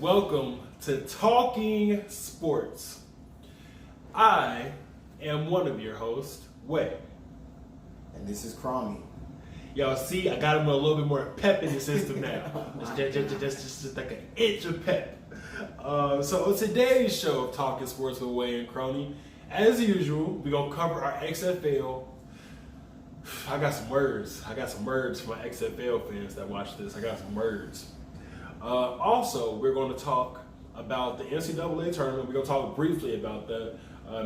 Welcome to Talking Sports. I am one of your hosts, Wei. And this is Croney. Y'all see, I got him a little bit more pep in the system now. just like an inch of pep. So on today's show of Talking Sports with Wei and Croney, as usual, we're going to cover our XFL. I got some words for my XFL fans that watch this. I got some words. Also, we're going to talk about the NCAA tournament. We're going to talk briefly about that.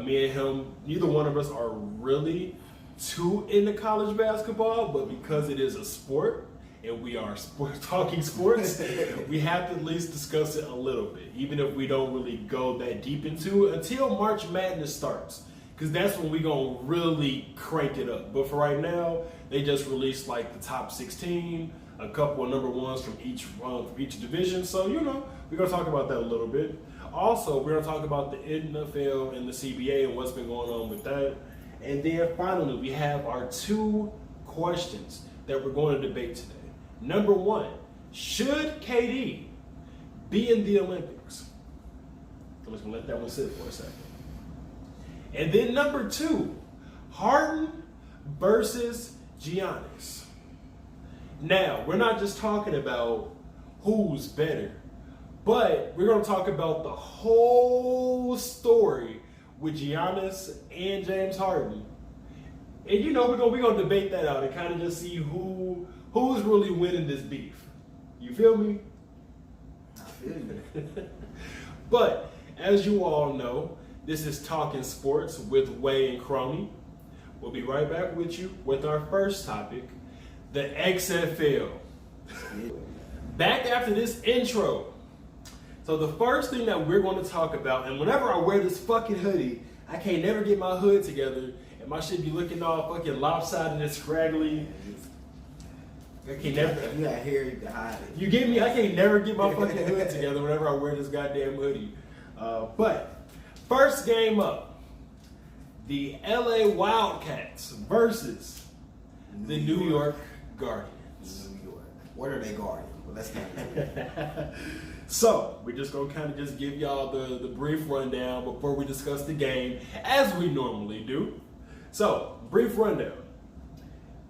Me and him, neither one of us are really too into college basketball, but because it is a sport and we are talking sports, we have to at least discuss it a little bit, even if we don't really go that deep into it until March Madness starts, because that's when we're going to really crank it up. But for right now, they just released like the top 16, a couple of number ones from each division. So, we're going to talk about that a little bit. Also, we're going to talk about the NFL and the CBA and what's been going on with that. And then finally, we have our two questions that we're going to debate today. Number one, should KD be in the Olympics? I'm just going to let that one sit for a second. And then number two, Harden versus Giannis. Now, we're not just talking about who's better, but we're going to talk about the whole story with Giannis and James Harden. And we're going to debate that out and kind of just see who's really winning this beef. You feel me? I feel you. But as you all know, this is Talking Sports with Wei and Croney. We'll be right back with you with our first topic, the XFL. Back after this intro. So the first thing that we're going to talk about, and whenever I wear this fucking hoodie, I can't never get my hood together, and my shit be looking all fucking lopsided and scraggly. I can't never. You got hair, you can hide it. You get me? I can't never get my fucking hood together whenever I wear this goddamn hoodie. But first game up, the LA Wildcats versus the New York Guardians. New York. What are they guarding? Well, let's not. So, we're just going to kind of just give y'all the brief rundown before we discuss the game, as we normally do. So, brief rundown.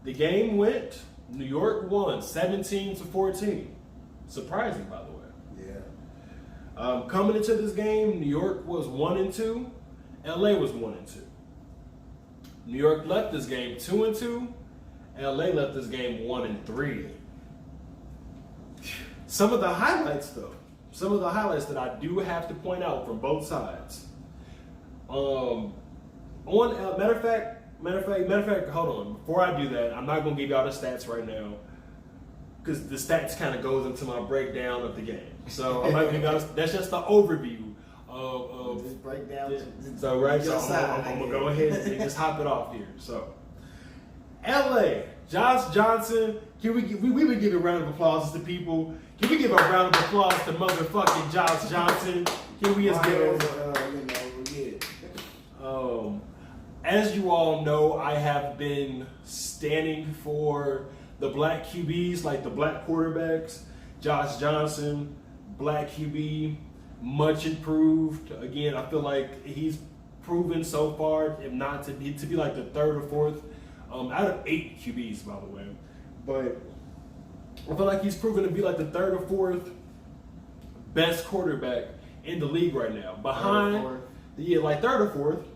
The game went, New York won 17-14. Surprising, by the way. Yeah. Coming into this game, New York was 1-2. LA was 1-2. New York left this game 2-2. LA left this game 1-3. Some of the highlights, though. Some of the highlights that I do have to point out from both sides. Matter of fact, hold on. Before I do that, I'm not gonna give y'all the stats right now, because the stats kind of goes into my breakdown of the game. So I'm not gonna give y'all. That's just the overview of this breakdown. So right, so I'm gonna go ahead and just hop it off here. So, LA, Josh Johnson. Can we been giving a round of applause to people? Can we give a round of applause to motherfucking Josh Johnson? Can we just as you all know, I have been standing for the black QBs, like the black quarterbacks. Josh Johnson, black QB, much improved. Again, I feel like he's proven so far, if not to be like the third or fourth out of 8 QBs, by the way. But I feel like he's proven to be like the third or fourth best quarterback in the league right now. Behind, third or fourth.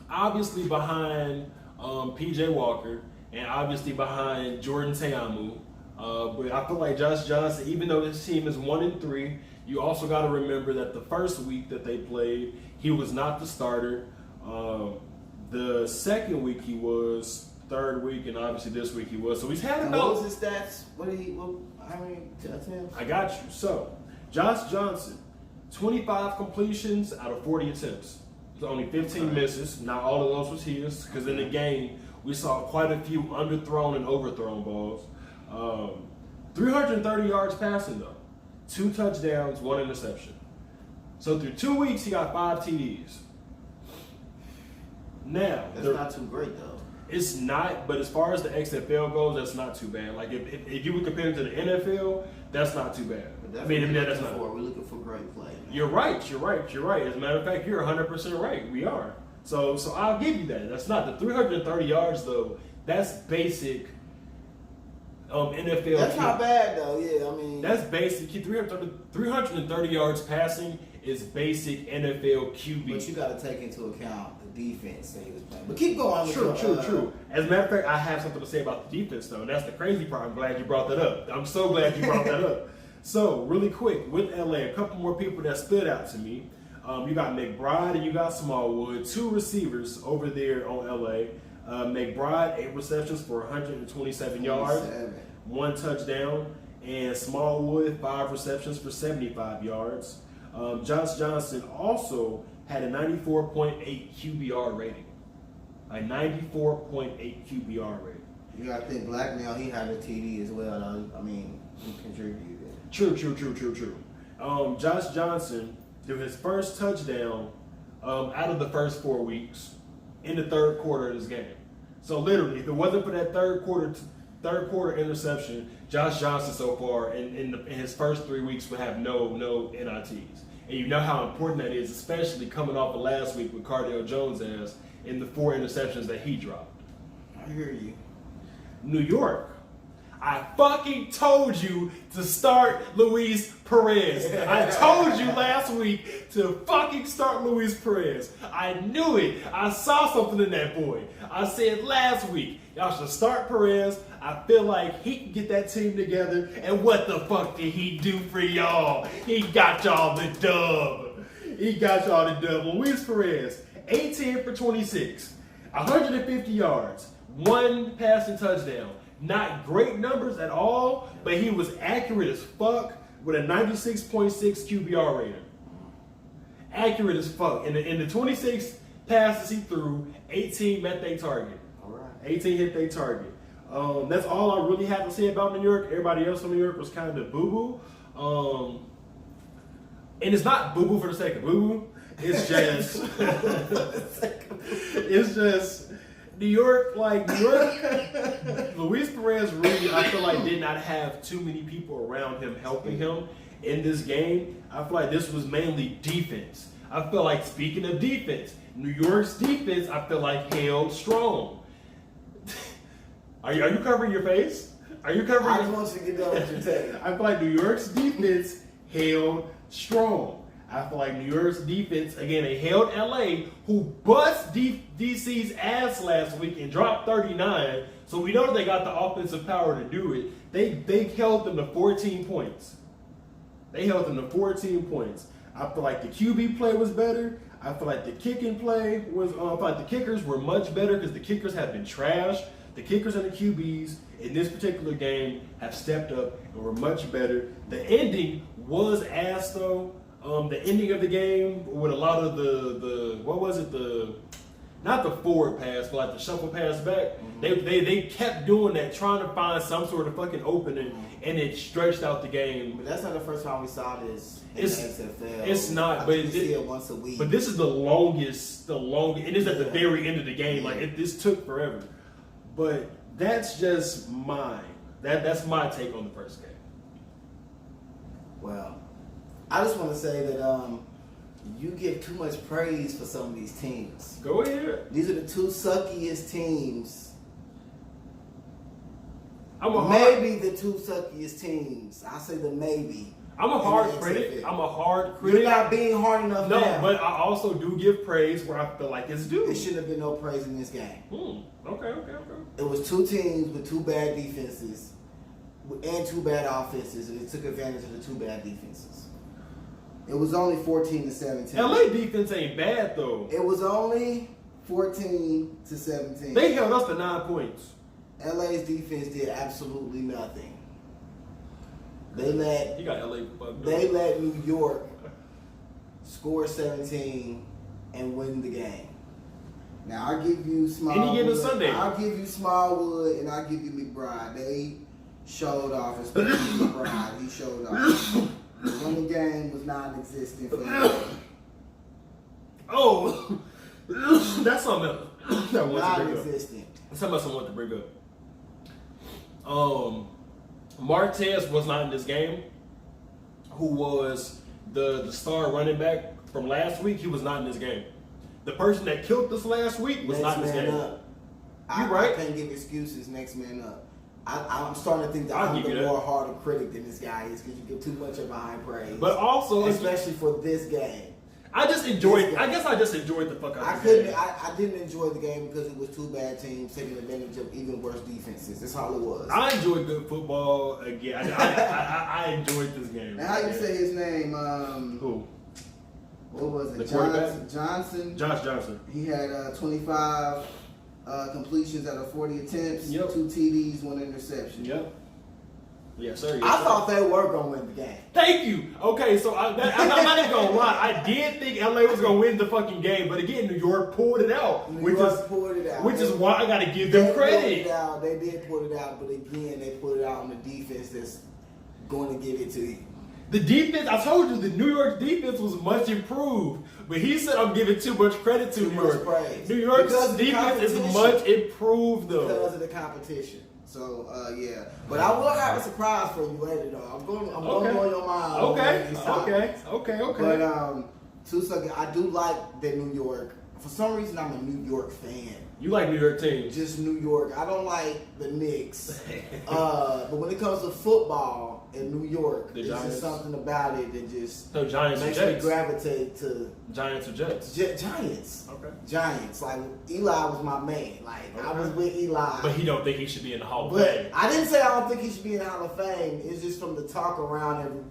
Obviously behind PJ Walker, and obviously behind Jordan Ta'amu. But I feel like Josh Johnson, even though this team is 1-3, you also got to remember that the first week that they played, he was not the starter. The second week he was, third week, and obviously this week he was. So he's had about. What was his stats? How many attempts? I got you. So Josh Johnson, 25 completions out of 40 attempts. So only 15 misses. Not all of those was his, because in the game we saw quite a few underthrown and overthrown balls. 330 yards passing though, 2 touchdowns, 1 interception. So through 2 weeks he got 5 TDs. Now that's not too great though. It's not, but as far as the XFL goes, that's not too bad. Like if you would compare it to the NFL, that's not too bad. But I mean, that's not. We're looking for great play. Man. You're right. As a matter of fact, you're 100% right. We are. So I'll give you that. That's not the 330 yards though. That's basic. NFL. That's not bad though. Yeah, I mean. That's basic. 330 yards passing is basic NFL QB. But you got to take into account the defense that he was playing. But keep going. True. As a matter of fact, I have something to say about the defense though. That's the crazy part. I'm glad you brought that up. I'm so glad you brought that up. So really quick with LA, a couple more people that stood out to me. You got McBride and you got Smallwood, 2 receivers over there on LA. McBride 8 receptions for 127 yards, 1 touchdown, and Smallwood 5 receptions for 75 yards. Josh Johnson also had a 94.8 QBR rating. A 94.8 QBR rating. You got to think Blackmail, he had a TD as well. I mean, he contributed. True. Josh Johnson threw his first touchdown out of the first 4 weeks in the third quarter of this game. So literally, if it wasn't for that third quarter interception, Josh Johnson so far in his first 3 weeks would have no NITs. And you know how important that is, especially coming off of last week with Cardale Jones' ass in the 4 interceptions that he dropped. I hear you. New York. I fucking told you to start Luis Perez. I told you last week to fucking start Luis Perez. I knew it. I saw something in that boy. I said last week, y'all should start Perez. I feel like he can get that team together. And what the fuck did he do for y'all? He got y'all the dub. Luis Perez, 18 for 26, 150 yards, 1 passing touchdown. Not great numbers at all, but he was accurate as fuck with a 96.6 QBR rating. Accurate as fuck. In the 26 passes he threw, 18 met their target. All right. 18 hit their target. That's all I really have to say about New York. Everybody else from New York was kind of boo-boo. And it's not boo-boo for the sake of boo-boo. It's just... it's just... New York, Luis Perez really, I feel like, did not have too many people around him helping him in this game. I feel like this was mainly defense. I feel like, speaking of defense, New York's defense, I feel like, held strong. Are you covering your face? Are you covering? I just want you to get done with your take. I feel like New York's defense held strong. I feel like New York's defense, again, they held LA, who bust DC's ass last week and dropped 39. So we know they got the offensive power to do it. They held them to 14 points. I feel like the QB play was better. I feel like the kicking play was, I feel like the kickers were much better because the kickers have been trash. The kickers and the QBs in this particular game have stepped up and were much better. The ending was ass though. The ending of the game with a lot of not the forward pass, but like the shuffle pass back. Mm-hmm. They kept doing that, trying to find some sort of fucking opening, and it stretched out the game. But that's not the first time we saw this in the XFL. It's not, but we see it once a week. But this is the longest. It is at the very end of the game. Like this took forever. But that's just mine. That's my take on the first game. Well, I just want to say that you give too much praise for some of these teams. Go ahead. These are the 2 suckiest teams. Maybe the 2 suckiest teams. I say the maybe. I'm a hard critic. You're not being hard enough No, now. but I also do give praise where I feel like it's due. There should have been no praise in this game. Okay. It was 2 teams with 2 bad defenses and 2 bad offenses, and it took advantage of the 2 bad defenses. It was only 14-17. LA defense ain't bad though. It was only 14-17. They held us to 9 points. LA's defense did absolutely nothing. They let New York score 17 and win the game. Now I'll give you Smallwood. Any given Sunday. I'll give you Smallwood and I'll give you McBride. They showed off, especially McBride. He showed off. The running game was non-existent for them. Oh, that's something else. Non-existent. Somebody want to bring up. Martez was not in this game. Who was the star running back from last week? He was not in this game. The person that killed us last week was not in this game. You right? I can't give excuses. Next man up. I'm starting to think that I'm the more harder critic than this guy is because you give too much of a high praise. But also, especially for this game. I just enjoyed. I guess I just enjoyed the fuck out of the game. I didn't enjoy the game because it was two bad teams taking advantage of even worse defenses. That's all it was. I enjoyed good football again. I enjoyed this game. And how you say his name? Who? What was it? The quarterback? Johnson. Josh Johnson. He had 25 completions out of 40 attempts. Yep. 2 TDs, 1 interception. Yep. Yes, sir. Yes, I thought they were going to win the game. Thank you. Okay, so I'm not even going to lie. I did think LA was going to win the fucking game, but again, New York pulled it out. Which is why I got to give them credit. They did pull it out, but again, they pulled it out on the defense that's going to give it to you. The defense, I told you, the New York defense was much improved. But he said I'm giving too much credit to New York. New York's defense is much improved, though. Because of the competition. So, yeah. But I will have a surprise for you later, though. I'm going to blow your mind. Okay. But, I do like that New York. For some reason, I'm a New York fan. You like New York teams? Just New York. I don't like the Knicks. But when it comes to football in New York, there's just something about it that just makes me gravitate to Giants or Jets. Giants. Okay. Giants. Like Eli was my man. Like I was with Eli. But he don't think he should be in the Hall of Fame. I didn't say I don't think he should be in the Hall of Fame. It's just from the talk around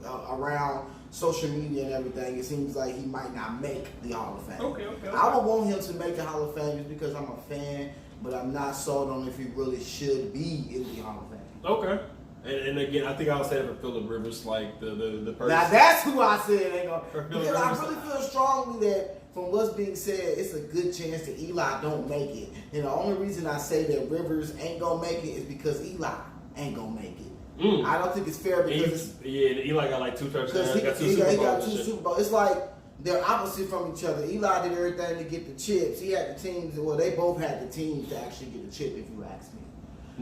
social media and everything, it seems like he might not make the Hall of Fame. Okay. I would want him to make the Hall of Fame just because I'm a fan, but I'm not sold on if he really should be in the Hall of Fame. Okay. And again, I think I was saying for Phillip Rivers, like the person. Now that's who I said ain't gonna. Because I really feel strongly that from what's being said, it's a good chance that Eli don't make it. And the only reason I say that Rivers ain't gonna make it is because Eli ain't gonna make it. I don't think it's fair because Eli got like 2 touchdowns. He got 2 Super Bowls. It's like they're opposite from each other. Eli did everything to get the chips. He had the teams. Well, they both had the teams to actually get the chip, if you ask me.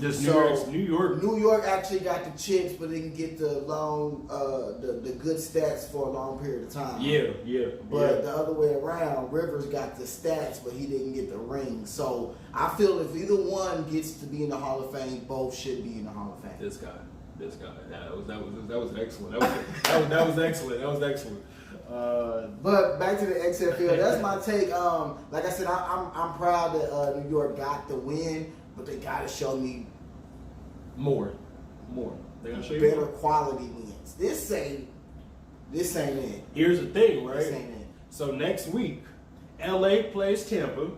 Just New York. New York actually got the chips, but they didn't get the long, the good stats for a long period of time. Yeah. But the other way around, Rivers got the stats, but he didn't get the ring. So I feel if either one gets to be in the Hall of Fame, both should be in the Hall of Fame. This guy. That was excellent. That was excellent. But back to the XFL, that's my take. Like I said, I'm proud that New York got the win, but they gotta show me more. They gotta show you better more. quality wins. This ain't it. Here's the thing, right? This ain't it. So next week, LA plays Tampa.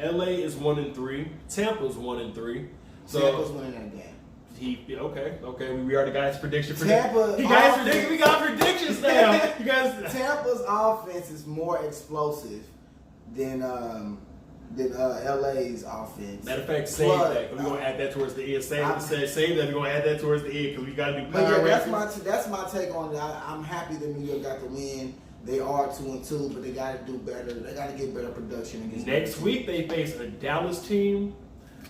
LA is 1-3. Tampa's 1-3. So Tampa's winning that game. Okay. We already got his prediction. We got predictions now. You guys. Tampa's offense is more explosive than LA's offense. Matter of fact, save that. We're gonna add that towards the end. Save that. We're gonna add that towards the end because we got to do power rankings. That's my take on it. I'm happy that New York got the win. They are 2-2, but they got to do better. They got to get better production against. Next week they face a Dallas team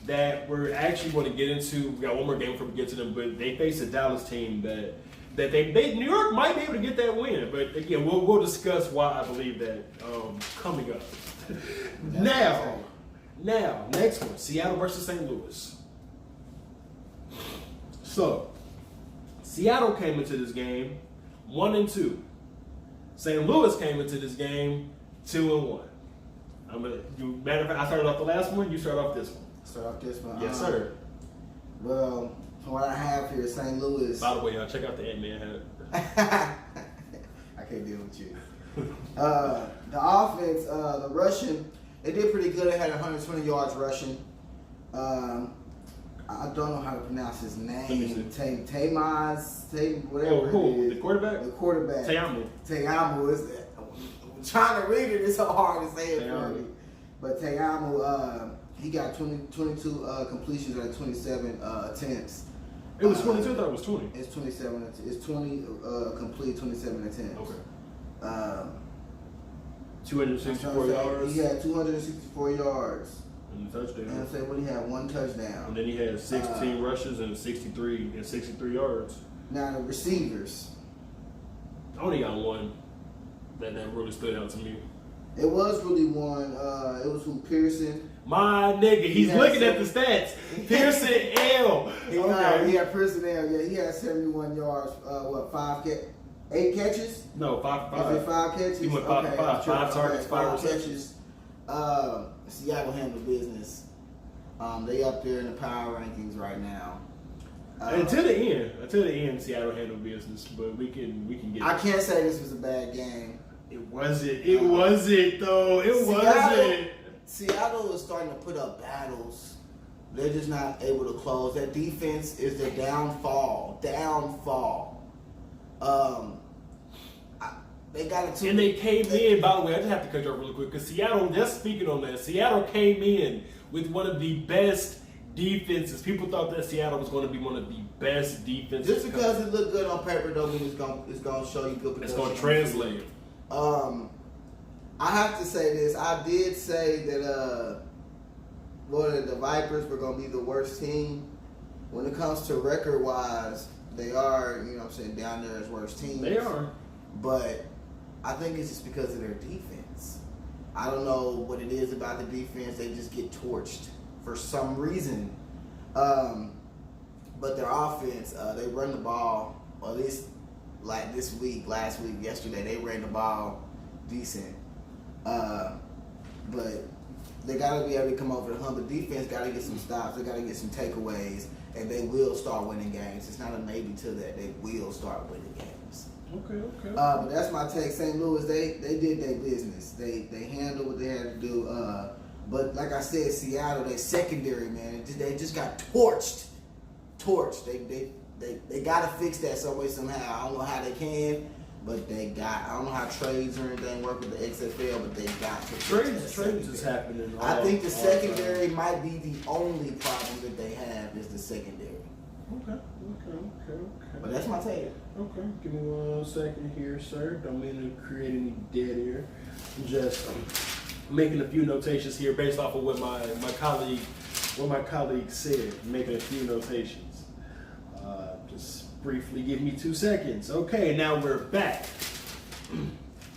that we're actually going to get into. We got one more game before we get to them, but they face a Dallas team that New York might be able to get that win. But again, we'll discuss why I believe that coming up. Now, next one, Seattle versus St. Louis. So, Seattle came into this game 1-2. St. Louis came into this game 2-1. Matter of fact, I started off the last one. You start off this one. Start off this one. Yes, sir. Well, from what I have here, St. Louis. By the way, y'all check out the Ant-Man hat. I can't deal with you. The offense, the rushing, they did pretty good. They had 120 yards rushing. I don't know how to pronounce his name. Whatever. Who? The quarterback? The quarterback. Te'amu. Trying to read it is so hard to say it for me. But Te'amu, he got 22 completions out of 27 attempts. It was 22. I thought it was 20. It's 27. It's 20 complete, 27 attempts. Okay. 264 yards. He had 264 yards. And a touchdown. And say what he had, 1 touchdown. And then he had 16 rushes and 63 yards. Now the receivers. I only got one that really stood out to me. It was really one. It was who, Pearson. My nigga, he's looking at the stats. Pearson L. He had Pearson L. Yeah, he had 71 yards. 8 catches? No, 5. Is it 5 catches? He went 5 for 5. 5 targets, 5 catches. Seattle handled business. They up there in the power rankings right now. Until the end, Seattle handled business. But we can get. I can't say this was a bad game. It wasn't. It wasn't though. It wasn't. Seattle is starting to put up battles. They're just not able to close. That defense is their downfall. They got it too. And they came in, by the way, I just have to cut you off really quick, because Seattle, just speaking on that, Seattle came in with one of the best defenses. People thought that Seattle was going to be one of the best defenses. Just because it looked good on paper don't mean it's going to show you good. It's going to translate. I have to say this. I did say that the Vipers were going to be the worst team. When it comes to record-wise, they are, down there as worst teams. They are. But I think it's just because of their defense. I don't know what it is about the defense. They just get torched for some reason. But their offense, they run the ball, or at least like this week, last week, yesterday, they ran the ball decent. But they got to be able to come over the hump. The defense got to get some stops. They got to get some takeaways, and they will start winning games. It's not a maybe to that. They will start winning games. Okay. But that's my take. St. Louis, they did their business. They handled what they had to do. But like I said, Seattle, they secondary, man, they just got torched. They got to fix that some way, somehow. I don't know how they can, but I don't know how trades or anything work with the XFL, but they got to fix that. Trades is happening. I think the secondary might be the only problem that they have is the secondary. Okay. But that's my take. Okay, give me 1 second here, sir. Don't mean to create any dead air. I'm just making a few notations here based off of what my colleague said. Making a few notations. Just briefly give me 2 seconds. Okay, now we're back.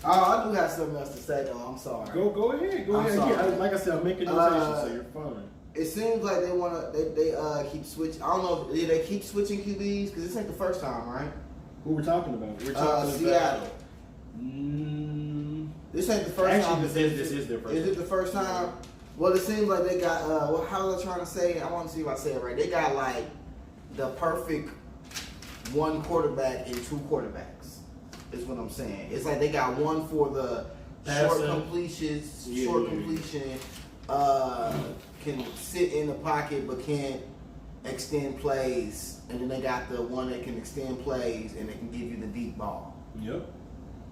I do have something else to say though. I'm sorry. Go ahead. Go ahead. Yeah, like I said, I'm making notations, so you're fine. It seems like they keep switching. I don't know. Did they keep switching QBs? Because this ain't the first time, right? Who we're talking about? We're talking Seattle. about This ain't the first time. This is their first. Is it the first time? Well, it seems like they got. How was I trying to say it? I want to see if I say it right. They got like the perfect 1 quarterback and 2 quarterbacks. Is what I'm saying. It's like they got one for the short completion. Can sit in the pocket but can't extend plays, and then they got the one that can extend plays and they can give you the deep ball. Yep.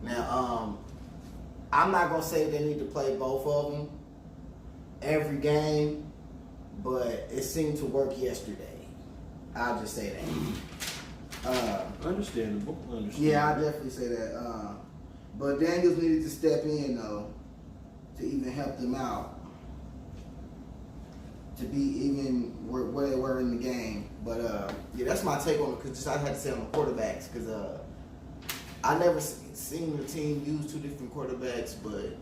Now, I'm not gonna say they need to play both of them every game, but it seemed to work yesterday. I'll just say that. Understandable. Yeah, I definitely say that. But Daniels needed to step in though to even help them out. To be even where they were in the game. But yeah, that's my take on it, because I had to say on the quarterbacks, because I never seen the team use 2 different quarterbacks, but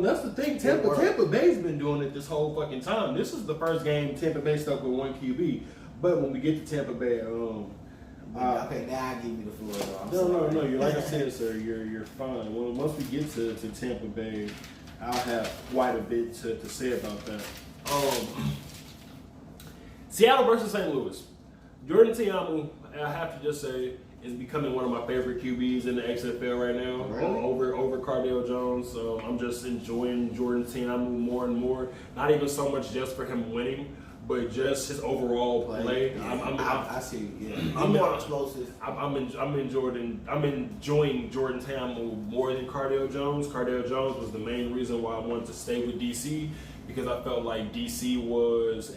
that's the thing. Tampa Bay's been doing it this whole fucking time. This is the first game Tampa Bay stuck with 1 QB. But when we get to Tampa Bay, okay, now I give you the floor. No. You're like I said, sir. You're fine. Well, once we get to Tampa Bay, I'll have quite a bit to say about that. Seattle versus St. Louis. Jordan Ta'amu, I have to just say, is becoming one of my favorite QBs in the XFL right now. Really? Over Cardale Jones. So I'm just enjoying Jordan Ta'amu more and more. Not even so much just for him winning, but just his overall play. Yeah. I see. Yeah, I'm more explosive. I'm enjoying Jordan Ta'amu more than Cardale Jones. Cardale Jones was the main reason why I wanted to stay with DC, because I felt like DC was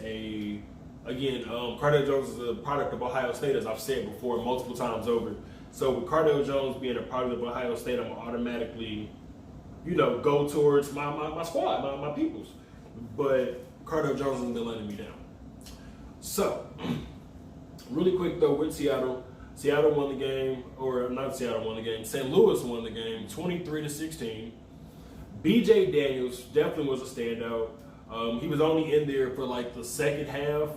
Cardale Jones is a product of Ohio State, as I've said before multiple times over. So with Cardale Jones being a product of Ohio State, I'm automatically, go towards my squad, my peoples. But Cardell Jones hasn't been letting me down. So, really quick though, with Seattle. Seattle won the game, or not Seattle won the game. St. Louis won the game, 23-16. B.J. Daniels definitely was a standout. He was only in there for like the second half,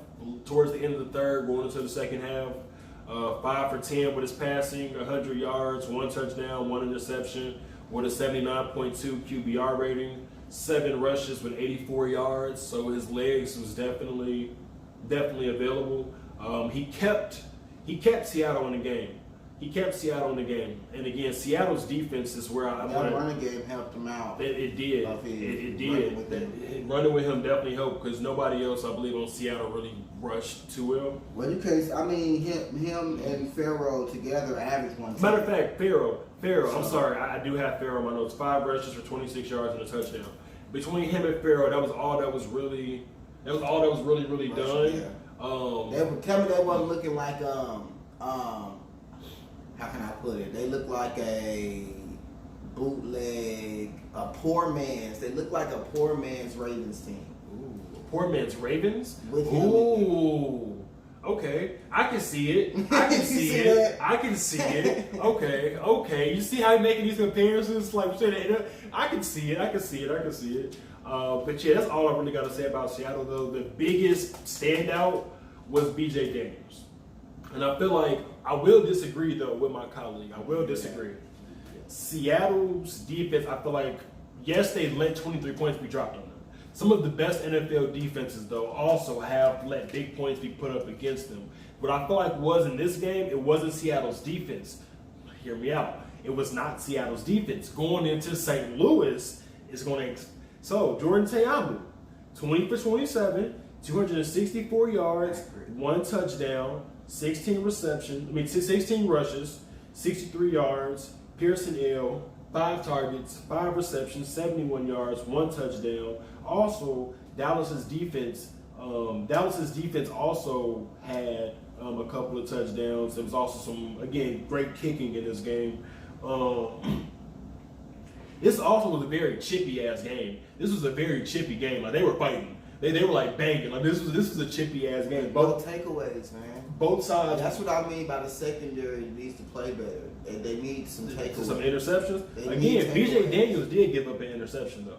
towards the end of the third, going into the second half. 5 for 10 with his passing, 100 yards, 1 touchdown, 1 interception, with a 79.2 QBR rating, 7 rushes with 84 yards. So his legs was definitely available. He kept Seattle in the game. And again, Seattle's defense is where I that running game helped him out. It did. Running with him definitely helped because nobody else, I believe, on Seattle really rushed too well. Well, because I mean, him and Farrell together averaged 1. Matter of fact, Farrell. I'm sorry, I do have Farrell in my notes. 5 rushes for 26 yards and a touchdown. Between him and Farrell, that was all that was really done. Yeah. Tell me they wasn't looking like how can I put it? They look like a bootleg, a poor man's. They look like a poor man's Ravens team. Ooh, a poor man's Ravens? With him. Ooh. Okay. I can see it. I can see it. I can see it. Okay. You see how you're making these comparisons? Like, I can see it. But yeah, that's all I really got to say about Seattle, though. The biggest standout was B.J. Daniels. And I feel like I will disagree, though, with my colleague. I will disagree. Yeah. Seattle's defense, I feel like, yes, they let 23 points be dropped on them. Some of the best NFL defenses, though, also have let big points be put up against them. What I feel like was in this game, it wasn't Seattle's defense. Hear me out. It was not Seattle's defense. Going into St. Louis is going to... So, Jordan Ta'amu, 20 for 27, 264 yards, 1 touchdown, 16 rushes, 63 yards. Pearson L, 5 targets, 5 receptions, 71 yards, 1 touchdown. Also, Dallas's defense also had a couple of touchdowns. There was also some, again, great kicking in this game. This also was a very chippy ass game. This was a very chippy game. Like, they were fighting. They were like banging. Like, this was a chippy ass game. Both takeaways, man. Both sides. That's what I mean by the secondary needs to play better. They need some takeaways. Some interceptions. Again, B.J. Daniels did give up an interception though.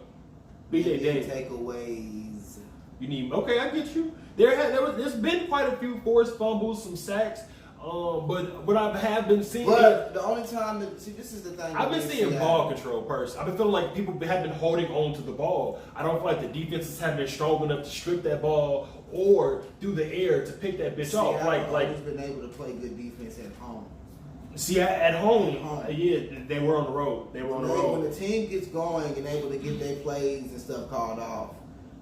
B.J. Daniels takeaways. You need. Okay, I get you. There's been quite a few forced fumbles, some sacks. But what I have been seeing. But the only time this is the thing. I've been seeing ball control personally. I've been feeling like people have been holding on to the ball. I don't feel like the defenses have been strong enough to strip that ball or through the air to pick that bitch off. Like been able to play good defense at home. See, at home, yeah, they were on the road. When the team gets going and able to get their plays and stuff called off,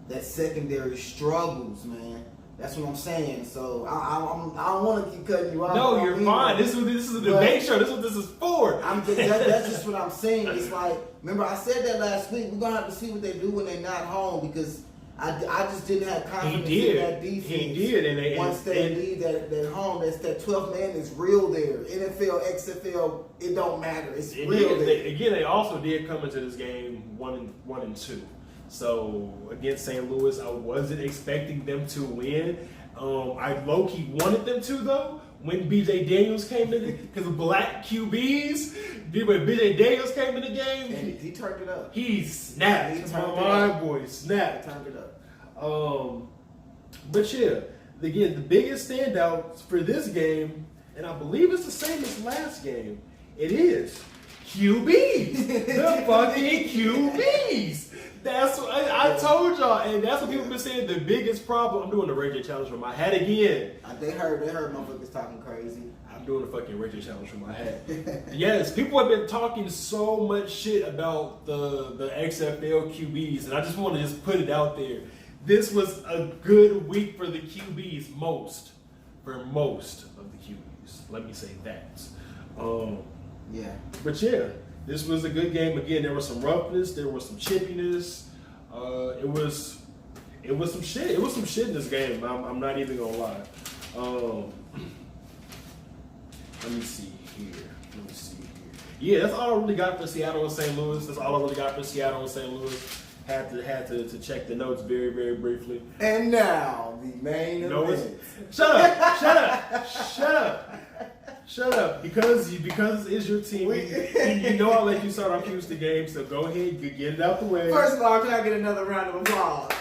that secondary struggles, man. That's what I'm saying. So I don't want to keep cutting you off. No, you're fine. This is a debate show. This is what this is for. That's just what I'm saying. It's like, remember I said that last week. We're gonna have to see what they do when they're not home because I just didn't have confidence in that defense. He did, and once they leave that home, that 12th man is real there. NFL, XFL, it don't matter. It's real there. They also did come into this game 1-2. So against St. Louis, I wasn't expecting them to win. I low-key wanted them to, though, when B.J. Daniels came in, because of black QBs. When B.J. Daniels came in the game, and he turned it up. He snapped. My boy snapped. He turned it up. But yeah, again, the biggest standout for this game, and I believe it's the same as last game, it is QBs. The fucking QBs. That's what I told y'all, and that's what people been saying. The biggest problem. I'm doing the Ray J challenge from my hat again. They heard motherfuckers talking crazy. I'm doing the fucking Ray J challenge from my hat. Yes, people have been talking so much shit about the XFL QBs, and I just want to put it out there. This was a good week for the QBs, for most of the QBs. Let me say that. Yeah. But yeah. This was a good game. Again, there was some roughness. There was some chippiness. It was some shit. It was some shit in this game. I'm not even gonna lie. Let me see here. Yeah, that's all I really got for Seattle and St. Louis. Had to check the notes very, very briefly. And now the main event. Shut up. Because it's your team. You know I'll let you start off Houston game, so go ahead, get it out the way. First of all, can I get another round of applause?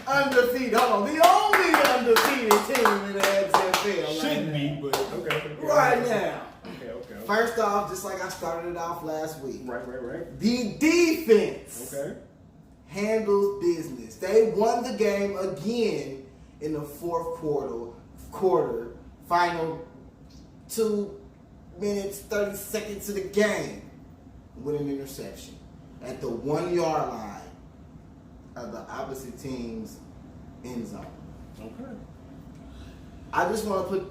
Undefeated. Hold on. The only undefeated team in the XFL. Shouldn't be, but okay. Right now. Okay. First off, just like I started it off last week. Right. The defense. Okay. Handles business. They won the game again in the fourth quarter. Final 2 minutes, 30 seconds of the game with an interception at the 1 yard line of the opposite team's end zone. Okay. I just want to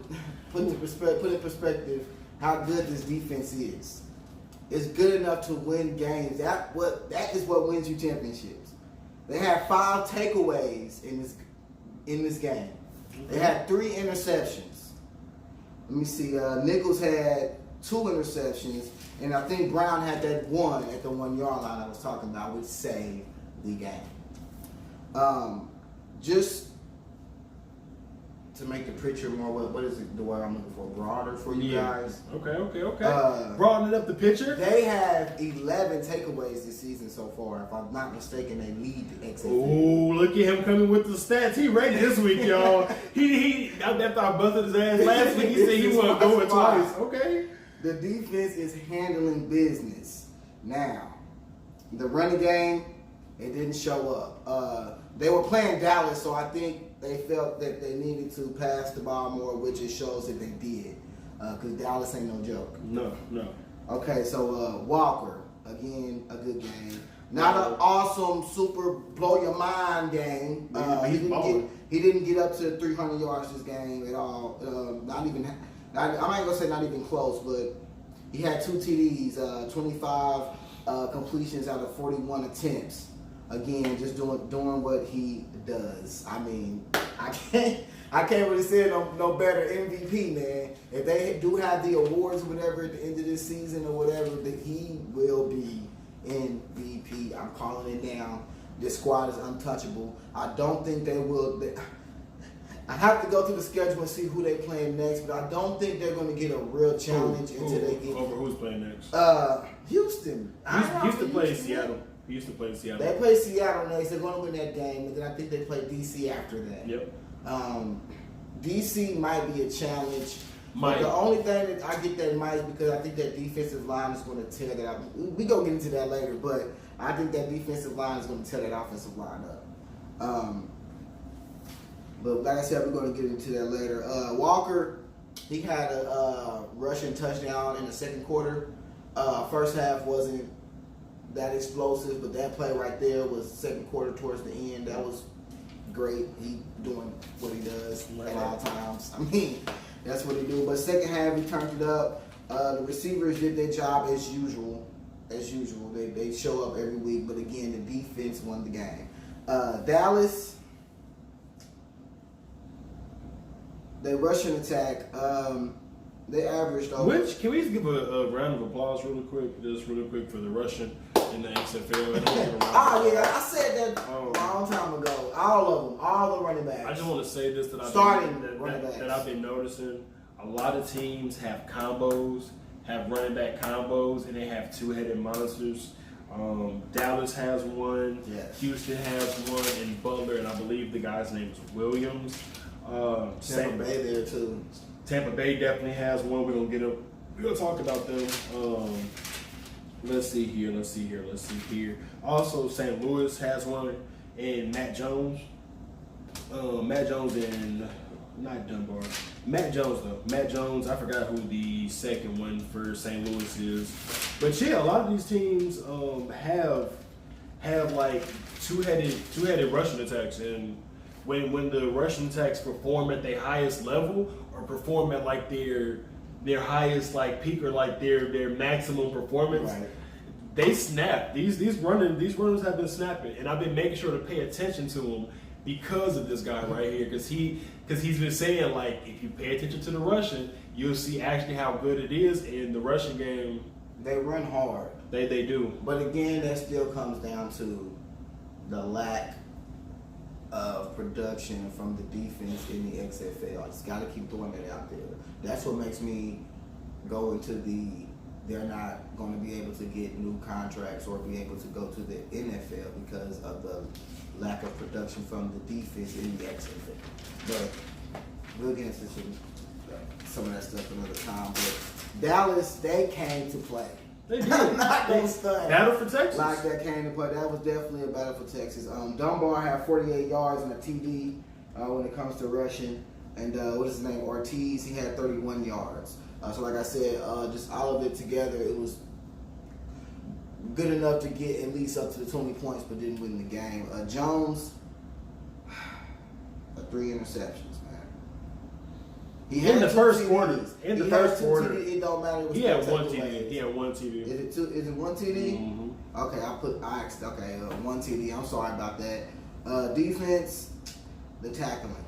put in perspective how good this defense is. It's good enough to win games. That is what wins you championships. They had 5 takeaways in this game. They had 3 interceptions. Let me see. Nichols had 2 interceptions, and I think Brown had that one at the 1 yard line I was talking about, which saved the game. Just to make the picture more, what is it, the word I'm looking for, broader for you guys? Okay. Broaden up the picture. They have 11 takeaways this season so far. If I'm not mistaken, they lead the XFL. Ooh, look at him coming with the stats. He ready this week, y'all. he after I busted his ass last week, he said he wasn't going twice. Okay. The defense is handling business. Now, the running game, it didn't show up. They were playing Dallas, so I think they felt that they needed to pass the ball more, which it shows that they did. Because Dallas ain't no joke. No. Okay, so Walker, again, a good game. Not an awesome, super blow your mind game. He didn't get up to 300 yards this game at all. I'm not gonna say not even close, but he had 2 TDs, 25 completions out of 41 attempts. Again, just doing what he does. I mean, I can't really say it no better. MVP, man. If they do have the awards, whatever, at the end of this season or whatever, that he will be MVP. I'm calling it down. This squad is untouchable. I don't think they will. I have to go through the schedule and see who they playing next, but I don't think they're going to get a real challenge until they get over. Who's playing next? Houston. Houston plays Seattle. He used to play Seattle. They play Seattle next. They're going to win that game, and then I think they play DC after that. Yep. DC might be a challenge. Might. The only thing that I get that might is because I think that defensive line is going to tear that up. We go get into that later, but I think that defensive line is going to tear that offensive line up. But like I said, we're going to get into that later. Walker, he had a rushing touchdown in the second quarter. First half wasn't that explosive, but that play right there was second quarter towards the end. That was great. He doing what he does at all times. I mean, that's what he do. But second half, he turned it up. The receivers did their job as usual. They show up every week. But again, the defense won the game. Dallas, their rushing attack, they averaged over. Which, can we just give a round of applause really quick for the rushing in the XFL? I said that a long time ago. All of them, all the running backs. I just want to say this that I've been noticing. A lot of teams have combos, have running back combos, and they have 2-headed monsters. Dallas has one, yes. Houston has one, and Butler, and I believe the guy's name is Williams. Tampa Bay there too. Tampa Bay definitely has one. We're gonna talk about them. Let's see here. Also, St. Louis has one, and Matt Jones. And not Dunbar. Matt Jones. I forgot who the second one for St. Louis is. But yeah, a lot of these teams have like two-headed rushing attacks, and when the rushing attacks perform at their highest level or perform at like their highest like peak or like their maximum performance, right, they snap. These runners have been snapping, and I've been making sure to pay attention to them because of this guy right here, because he's been saying, like, if you pay attention to the rushing, you'll see actually how good it is in the rushing game. They run hard. They do. But again, that still comes down to the lack of production from the defense in the XFL. I just got to keep throwing that out there. That's what makes me go into they're not going to be able to get new contracts or be able to go to the NFL because of the lack of production from the defense in the XFL. But we'll get into some of that stuff another time. But Dallas, they came to play. They did. Not gonna stunt. Battle for Texas. Like that came to play. That was definitely a battle for Texas. Dunbar had 48 yards and a TD when it comes to rushing. And what is his name? Ortiz, he had 31 yards. So like I said, just all of it together, it was good enough to get at least up to the 20 points, but didn't win the game. Jones, 3 interceptions. He in the first quarter. In the first quarter. It don't matter. He had one TD. He had one TD. Is it one TD? Mm-hmm. Okay, one TD. I'm sorry about that. Defense, the tackling.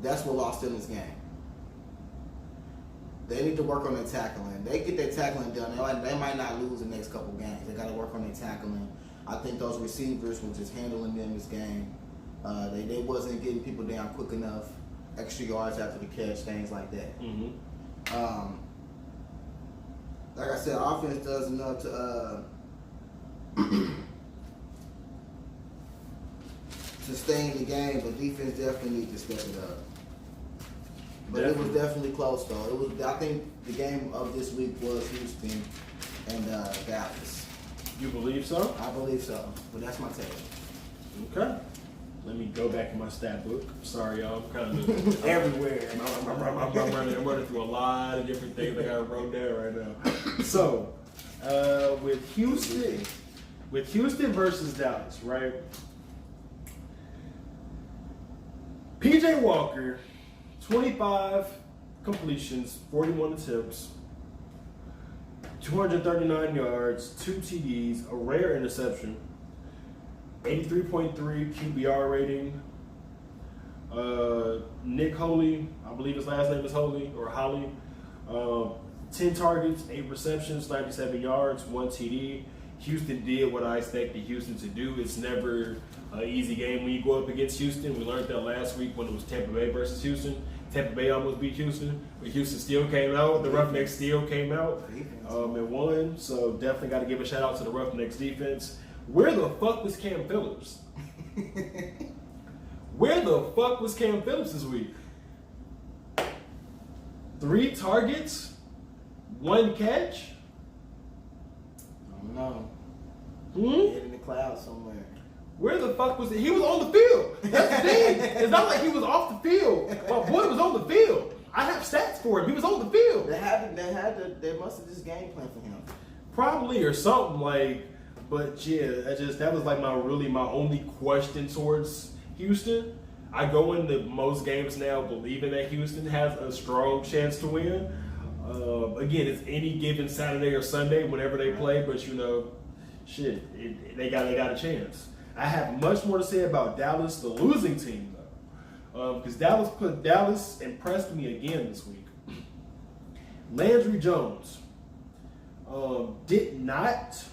That's what lost them this game. They need to work on their tackling. They get their tackling done. They might not lose the next couple games. They got to work on their tackling. I think those receivers were just handling them this game. They wasn't getting people down quick enough. Extra yards after the catch, things like that. Mm-hmm. Like I said, offense does enough to stay in the game, but defense definitely needs to step it up. But It was definitely close, though. I think the game of this week was Houston and Dallas. You believe so? I believe so, but that's my take. Okay. Let me go back in my stat book. Sorry, y'all. I'm kind of everywhere. I'm running through a lot of different things I got wrote down right now. So, with Houston versus Dallas, right? PJ Walker, 25 completions, 41 attempts, 239 yards, 2 TDs, a rare interception. 83.3 QBR rating. Nick Holy, I believe his last name is Holy or Holly. 10 targets, 8 receptions, 97 yards, 1 TD. Houston did what I expected Houston to do. It's never an easy game when you go up against Houston. We learned that last week when it was Tampa Bay versus Houston. Tampa Bay almost beat Houston, but Houston still came out. The Roughnecks still came out and won. So definitely got to give a shout out to the Roughnecks defense. Where the fuck was Cam Phillips? Where the fuck was Cam Phillips this week? 3 targets, 1 catch. I don't know. Head in the clouds somewhere. Where the fuck was he? He was on the field. That's the thing. It's not like he was off the field. My boy was on the field. I have stats for him. He was on the field. They must have just game plan for him. Probably or something like. But yeah, that was like my only question towards Houston. I go into most games now believing that Houston has a strong chance to win. Again, it's any given Saturday or Sunday whenever they play, but they got a chance. I have much more to say about Dallas, the losing team though, because Dallas impressed me again this week. Landry Jones did not.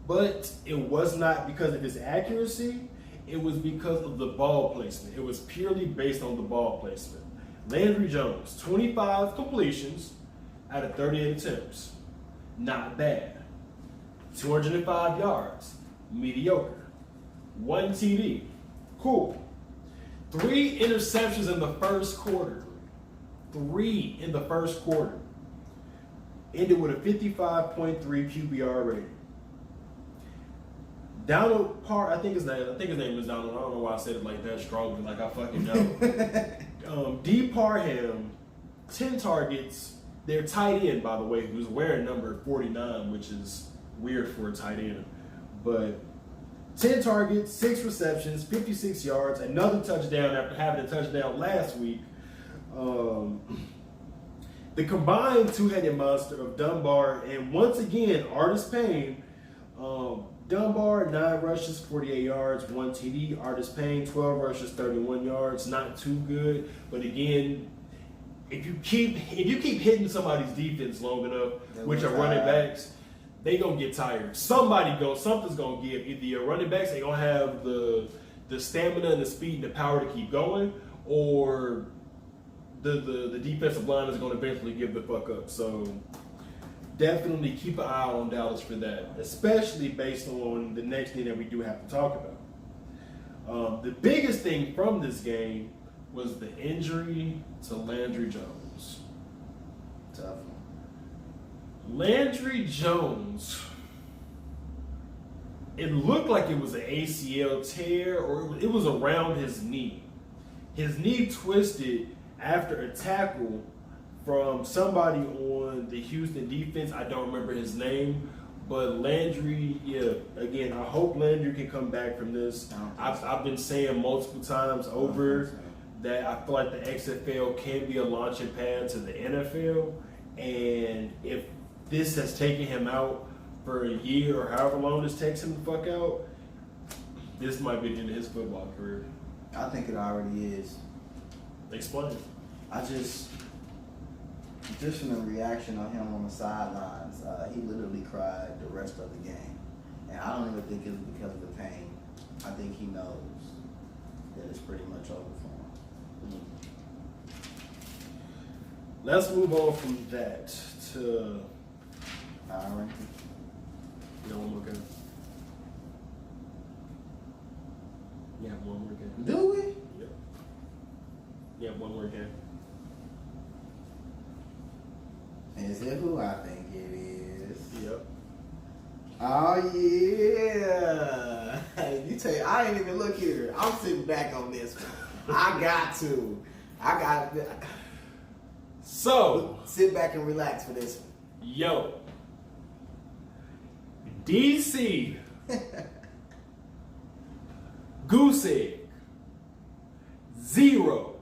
But it was not because of his accuracy. It was because of the ball placement. It was purely based on the ball placement. Landry Jones, 25 completions out of 38 attempts. Not bad. 205 yards. Mediocre. 1 TD. Cool. 3 interceptions in the first quarter. 3 in the first quarter. Ended with a 55.3 QBR rating. Donald I think his name is Donald. I don't know why I said it like that strongly, like I fucking know. D. Parham, 10 targets. Their tight end, by the way, who's wearing number 49, which is weird for a tight end. But 10 targets, 6 receptions, 56 yards, another touchdown after having a touchdown last week. The combined two-headed monster of Dunbar and once again, Artis Payne. Dunbar, 9 rushes, 48 yards, 1 TD. Artis Payne, 12 rushes, 31 yards. Not too good, but again, if you keep hitting somebody's defense long enough, which are running backs, they gonna get tired. Something's gonna give. Either your running backs ain't gonna have the stamina and the speed and the power to keep going, or the defensive line is gonna eventually give the fuck up. So definitely keep an eye on Dallas for that, especially based on the next thing that we do have to talk about. The biggest thing from this game was the injury to Landry Jones. Tough one. Landry Jones, it looked like it was an ACL tear, or it was around his knee. His knee twisted after a tackle from somebody on the Houston defense. I don't remember his name, but Landry, again, I hope Landry can come back from this. I've been saying multiple times over that I feel like the XFL can be a launching pad to the NFL, and if this has taken him out for a year or however long this takes him to fuck out, this might be the end of his football career. I think it already is. Explain. Just from the reaction of him on the sidelines, he literally cried the rest of the game. And I don't even think it's because of the pain. I think he knows that it's pretty much over for him. Let's move on from that to... Hiring. You know, one more game. Yeah, one more game. Do we? Yep. Yeah, one more game. Is it who I think it is? Yep. Oh yeah. You tell you, I ain't even look here. I'm sitting back on this one. I got to. So sit back and relax for this one. Yo. DC. Goose egg. 0.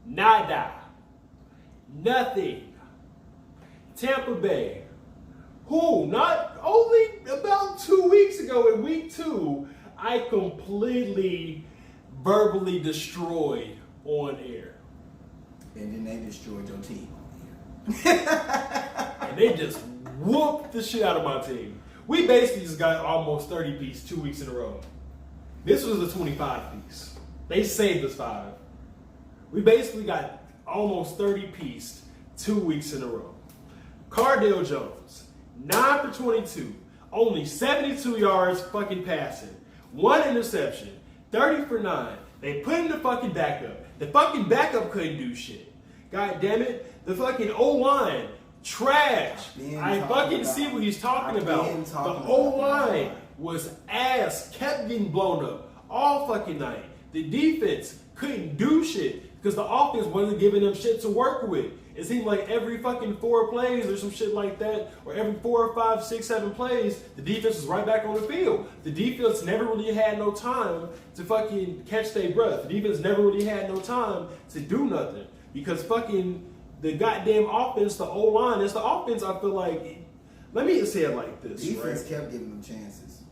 Nada. Nothing. Tampa Bay. Who, not only about 2 weeks ago in week 2, I completely verbally destroyed on air. And then they destroyed your team on air. And they just whooped the shit out of my team. We basically just got almost 30 piece 2 weeks in a row. This was a 25 piece. They saved us 5. We basically got almost 30 piece 2 weeks in a row. Cardale Jones, 9 for 22, only 72 yards fucking passing, 1 interception, 30 for 9. They put in the fucking backup. The fucking backup couldn't do shit. God damn it. The fucking O-line, trash. I fucking see what he's talking about. The O-line was ass, kept getting blown up all fucking night. The defense couldn't do shit because the offense wasn't giving them shit to work with. It seemed like every fucking 4 plays or some shit like that, or every 4, 5, 6, 7 plays, the defense was right back on the field. The defense never really had no time to fucking catch their breath. The defense never really had no time to do nothing because fucking the goddamn offense, the O-line, it's the offense. I feel like, let me just say it like this. Defense kept giving them chances.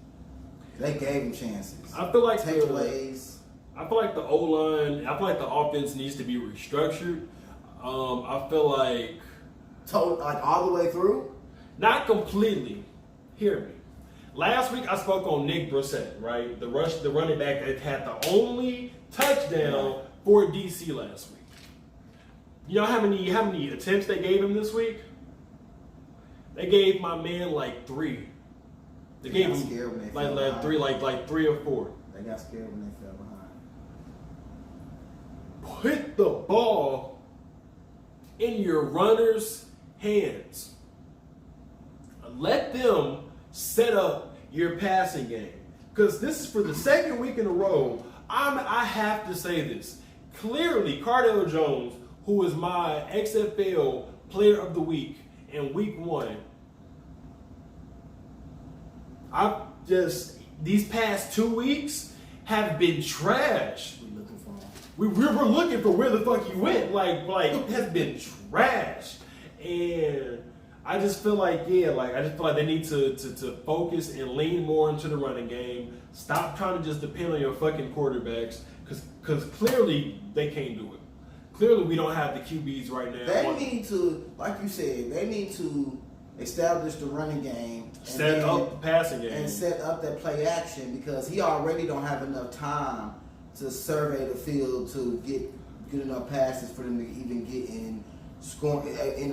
They gave them chances. I feel like take plays. I feel like the O-line, I feel like the offense needs to be restructured. I feel like all the way through? Not completely. Hear me. Last week I spoke on Nick Brissett, right? The running back that had the only touchdown for DC last week. You know how many attempts they gave him this week? They gave my man like 3. They gave him like 3, like 3 or 4. They got scared when they fell behind. Put the ball in your runner's hands. Let them set up your passing game. Because this is for the second week in a row. I have to say this. Clearly, Cardale Jones, who is my XFL Player of the Week in week 1, these past 2 weeks have been trash. We were looking for where the fuck he went. Like it has been trash. And I just feel like, they need to focus and lean more into the running game. Stop trying to just depend on your fucking quarterbacks. Because clearly they can't do it. Clearly we don't have the QBs right now. They need to, like you said, they need to establish the running game, set up the passing game, and set up that play action, because he already don't have enough time to survey the field to get enough passes for them to even get in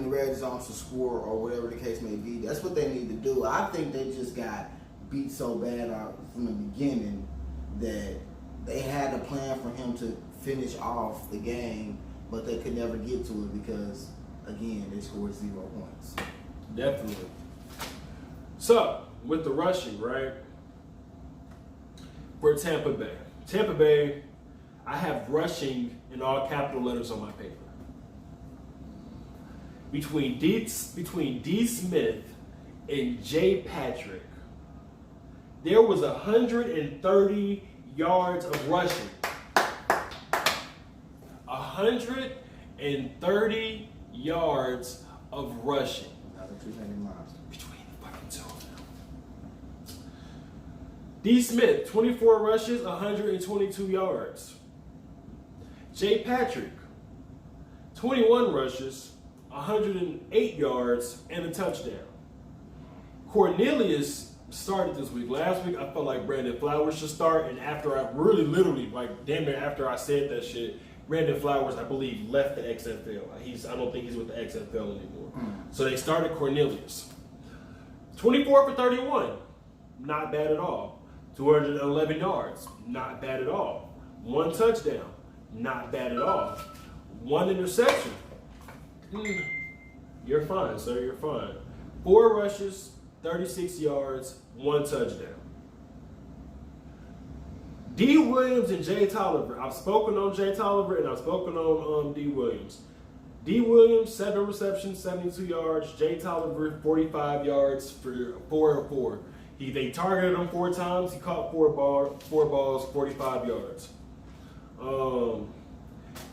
the red zone to score or whatever the case may be. That's what they need to do. I think they just got beat so bad from the beginning that they had a plan for him to finish off the game, but they could never get to it because, again, they scored 0 points. Definitely. So, with the rushing, right? For Tampa Bay, I have rushing in all capital letters on my paper. Between D. Smith and J. Patrick, there was 130 yards of rushing. 130 yards of rushing. Between the fucking two of them. D. Smith, 24 rushes, 122 yards. J. Patrick, 21 rushes, 108 yards, and a touchdown. Cornelius started this week. Last week, I felt like Brandon Flowers should start, and after I literally, like damn near after I said that shit, Brandon Flowers, I believe, left the XFL. I don't think he's with the XFL anymore. So they started Cornelius. 24 for 31, not bad at all. 211 yards, not bad at all. 1 touchdown, not bad at all. 1 interception. You're fine, sir, you're fine. 4 rushes, 36 yards, 1 touchdown. D. Williams and Jay Tolliver. I've spoken on Jay Tolliver and I've spoken on D. Williams. D. Williams, 7 receptions, 72 yards. Jay Tolliver, 45 yards for 4 and 4. They targeted him 4 times. He caught 4 balls, 45 yards.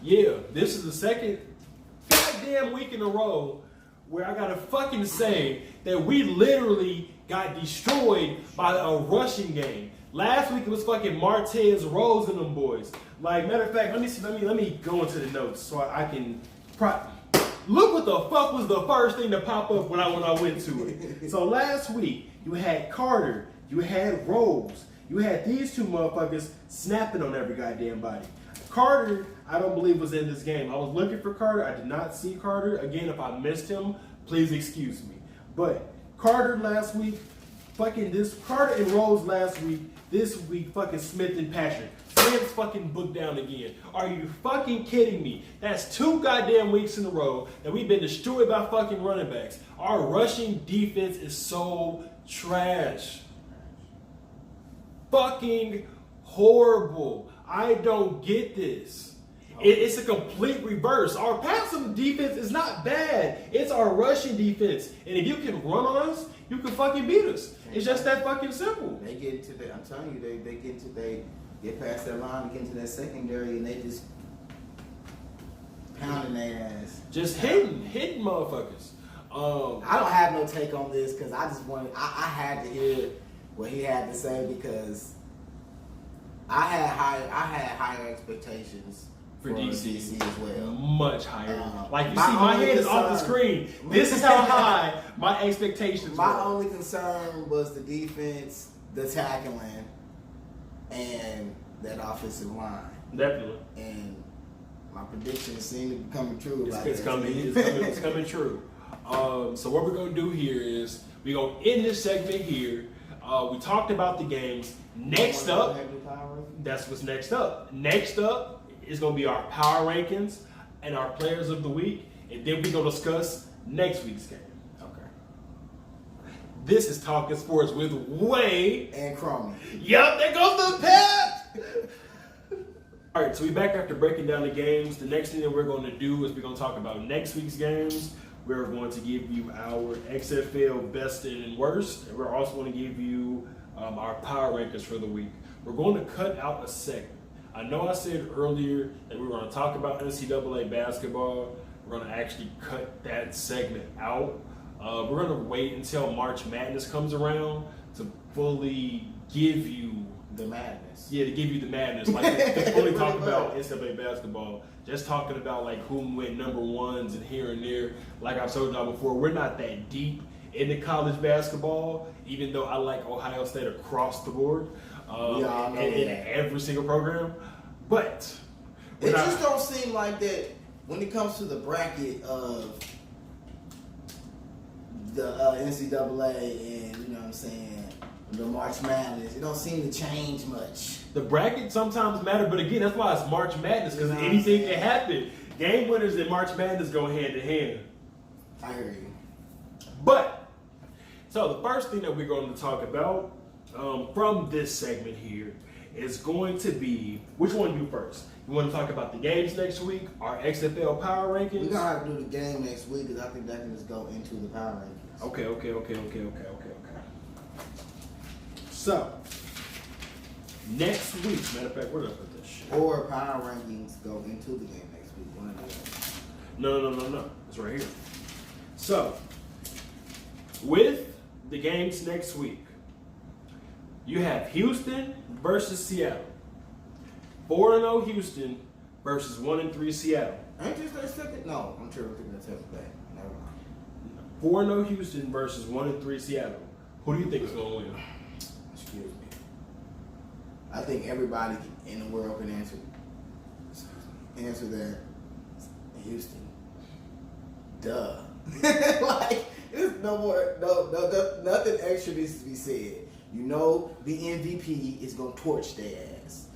Yeah, this is the second goddamn week in a row where I gotta fucking say that we literally got destroyed by a rushing game. Last week it was fucking Martez Rose and them boys. Like, matter of fact, let me go into the notes so I can look what the fuck was the first thing to pop up when I went to it. So last week you had Carter, you had Rose, you had these 2 motherfuckers snapping on every goddamn body. Carter, I don't believe was in this game. I was looking for Carter. I did not see Carter. Again, if I missed him, please excuse me. But Carter last week, Carter and Rose last week. This week, fucking Smith and Patrick. Sam's fucking book down again. Are you fucking kidding me? That's 2 goddamn weeks in a row that we've been destroyed by fucking running backs. Our rushing defense is so trash. Fucking horrible. I don't get this. It's a complete reverse. Our passing defense is not bad. It's our rushing defense. And if you can run on us, you can fucking beat us. It's just that fucking simple. They get into the, I'm telling you, they get past that line, get into that secondary, and they just pounding their ass. Just hitting motherfuckers. I don't have no take on this because I just wanted, I had to hear what he had to say because I had higher expectations for DC as well. Much higher. Like you see, my head is off the screen. This is how high my expectations were. My only concern was the defense, the tackling, and that offensive line. Definitely. And my predictions seem to be coming true. It's coming true. So what we're going to do here is we're going to end this segment here. We talked about the games. Next up, that's what's next up. Next up is going to be our power rankings and our players of the week. And then we're going to discuss next week's game. Okay. This is Talking Sports with Wei and Croney. Yup, there goes the pep! All right, so we're back after breaking down the games. The next thing that we're going to do is we're going to talk about next week's games. We're going to give you our XFL best and worst, and we're also going to give you our power rankings for the week. We're going to cut out a segment. I know I said earlier that we were going to talk about NCAA basketball. We're going to actually cut that segment out. We're going to wait until March Madness comes around to fully give you the madness. Yeah, to give you the madness. Like, to fully talk about NCAA basketball. Just talking about like who went number ones and here and there. Like I've told y'all before, we're not that deep in the college basketball, even though I like Ohio State across the board in every single program. But it just don't seem like that when it comes to the bracket of the NCAA and, you know what I'm saying, the March Madness. It don't seem to change much. The bracket sometimes matter, but again, that's why it's March Madness, because anything can happen. Game winners and March Madness go hand in hand. I hear you. But, so the first thing that we're going to talk about from this segment here is going to be, which one you first? You want to talk about the games next week, our XFL power rankings? We're going to have to do the game next week because I think that can just go into the power rankings. Okay. So, next week, matter of fact, where did I put this shit? Or power rankings go into the game next week. One of the No. It's right here. So, with the games next week, you have Houston versus Seattle. 4-0 Houston versus 1-3 Seattle. Ain't this their second? No, I'm sure we're thinking of Tampa Bay. Never mind. 4-0 Houston versus 1-3 Seattle. Who do you think is going to win? Excuse me. I think everybody in the world can answer that. Houston. Duh. Like, there's nothing extra needs to be said. You know the MVP is gonna torch their ass.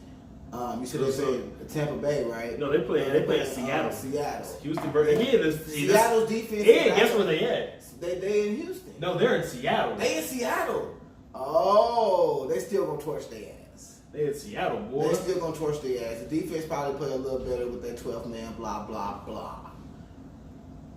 You should have said Tampa Bay, right? No, they play Seattle. Seattle. Houston versus Seattle's defense. Yeah, guess where they at? They in Houston. No, they're in Seattle. They in Seattle. Oh, they still gonna torch their ass. They in Seattle, boy. They still gonna torch their ass. The defense probably play a little better with that 12th man, blah, blah, blah.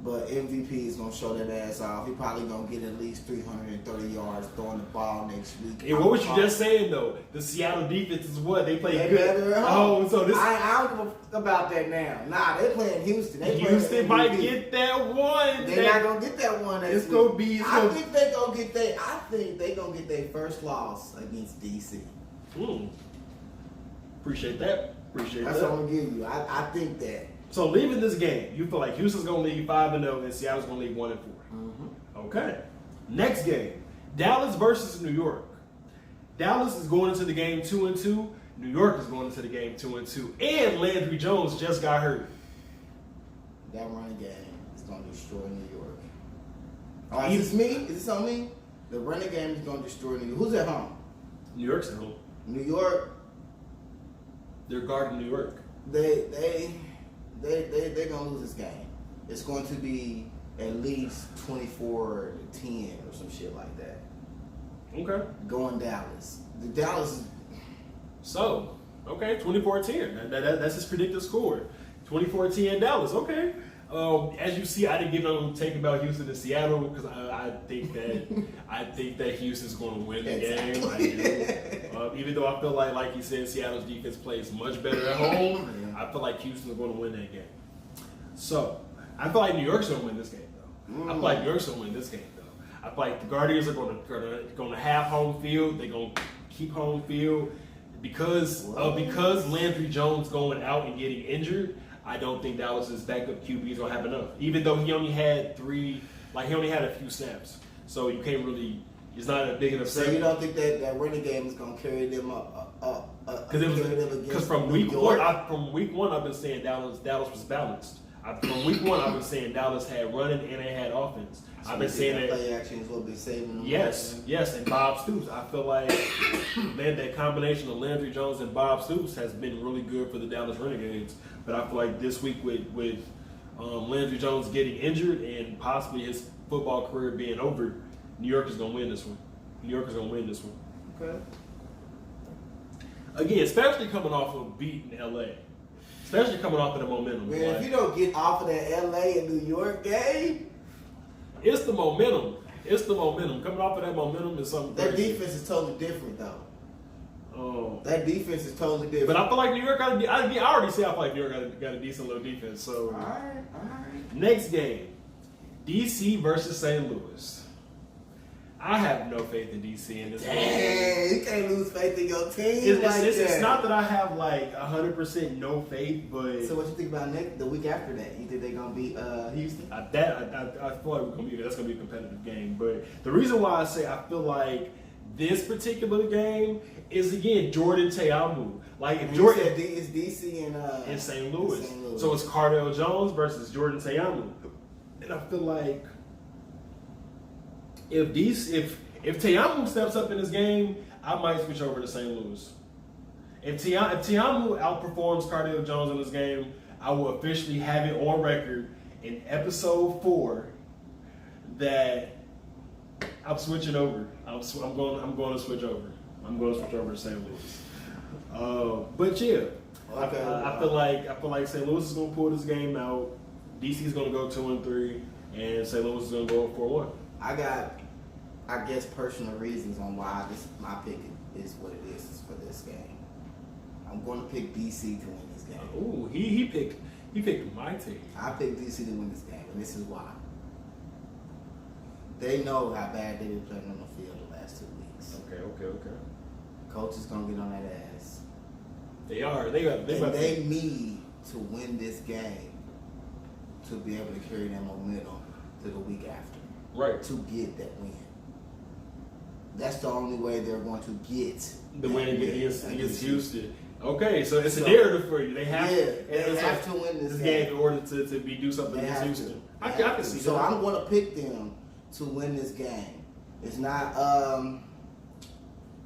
But MVP is gonna show that ass off. He probably gonna get at least 330 yards throwing the ball next week. Hey, what was you just saying though? The Seattle defense is what they play good. Better at home. Oh, so this I don't give about that now. Nah, they playing Houston. Houston might get that one. They're not gonna get that one. It's gonna be. I think they gonna get that. I think they gonna get their first loss against DC. Appreciate that. That's what I'm gonna give you. I think that. So leaving this game, you feel like Houston's gonna leave 5-0 and Seattle's gonna leave 1-4. Okay. Next game, Dallas versus New York. Dallas is going into the game 2-2. New York is going into the game 2-2. And Landry Jones just got hurt. That running game is gonna destroy New York. All right, is this me? Is this on me? The running game is gonna destroy New York. Who's at home? New York's at home. New York. They're guarding New York. They're gonna lose this game. It's going to be at least 24-10 or some shit like that. Okay. Going Dallas. The Dallas. So, okay, 24-10. That's his predicted score. 24-10 Dallas. Okay. As you see, I didn't give no take about Houston and Seattle because I think that Houston's going to win the game. I do. Even though I feel like you said, Seattle's defense plays much better at home. I feel like Houston's going to win that game. So I feel like New York's going to win this game, though. I feel like New York's going to win this game, though. I feel like the Guardians are going to have home field. They're going to keep home field because Landry Jones going out and getting injured. I don't think Dallas's backup QB is gonna have enough. Even though he only had he only had a few snaps, so you can't really. It's not a big enough. So you don't think that running game is gonna carry them up? Because from week one, I've been saying Dallas was balanced. From week one, I've been saying Dallas had running and they had offense. So I've been saying that play action is what be saving them. Yes, and Bob Stoops. I feel like that combination of Landry Jones and Bob Stoops has been really good for the Dallas Renegades. But I feel like this week with Landry Jones getting injured and possibly his football career being over, New York is going to win this one. New York is going to win this one. Okay. Again, especially coming off of beating LA. Especially coming off of the momentum. Man, if you don't get off of that LA and New York game, it's the momentum. It's the momentum. Coming off of that momentum is something that crazy. defense is totally different, though. Oh. That defense is totally different. But I feel like New York got I already say I feel like New York got a decent little defense. So all right. Next game, DC versus St. Louis. I have no faith in DC in this game. Dang, you can't lose faith in your team It's not that I have like 100% no faith, but so what you think about the week after that? You think they're gonna beat Houston? I feel like that's gonna be a competitive game. But the reason why I say I feel like this particular game is again Jordan Te'amu. Like if Jordan it's DC and in St. Louis. So it's Cardell Jones versus Jordan Te'amu. And I feel like if Te'amu steps up in this game, I might switch over to St. Louis. If Te'amu outperforms Cardell Jones in this game, I will officially have it on record in episode 4 that I'm switching over. I'm going to switch over. I'm going to switch over to St. Louis. But yeah, okay. I feel like St. Louis is going to pull this game out. DC is going to go 2-3, and St. Louis is going to go 4-1. I got, I guess, personal reasons on why my pick is what it is for this game. I'm going to pick DC to win this game. Ooh, he picked my team. I picked DC to win this game, and this is why. They know how bad they've been playing on the field the last 2 weeks. Okay. Coach is going to get on that ass. They are. They need to win this game to be able to carry that momentum to the week after. Right. To get that win. That's the only way they're going to get the win against Houston. Okay, so it's a narrative for you. They have to win this game in order to do something against Houston. I can see that. So I'm going to pick them to win this game. It's not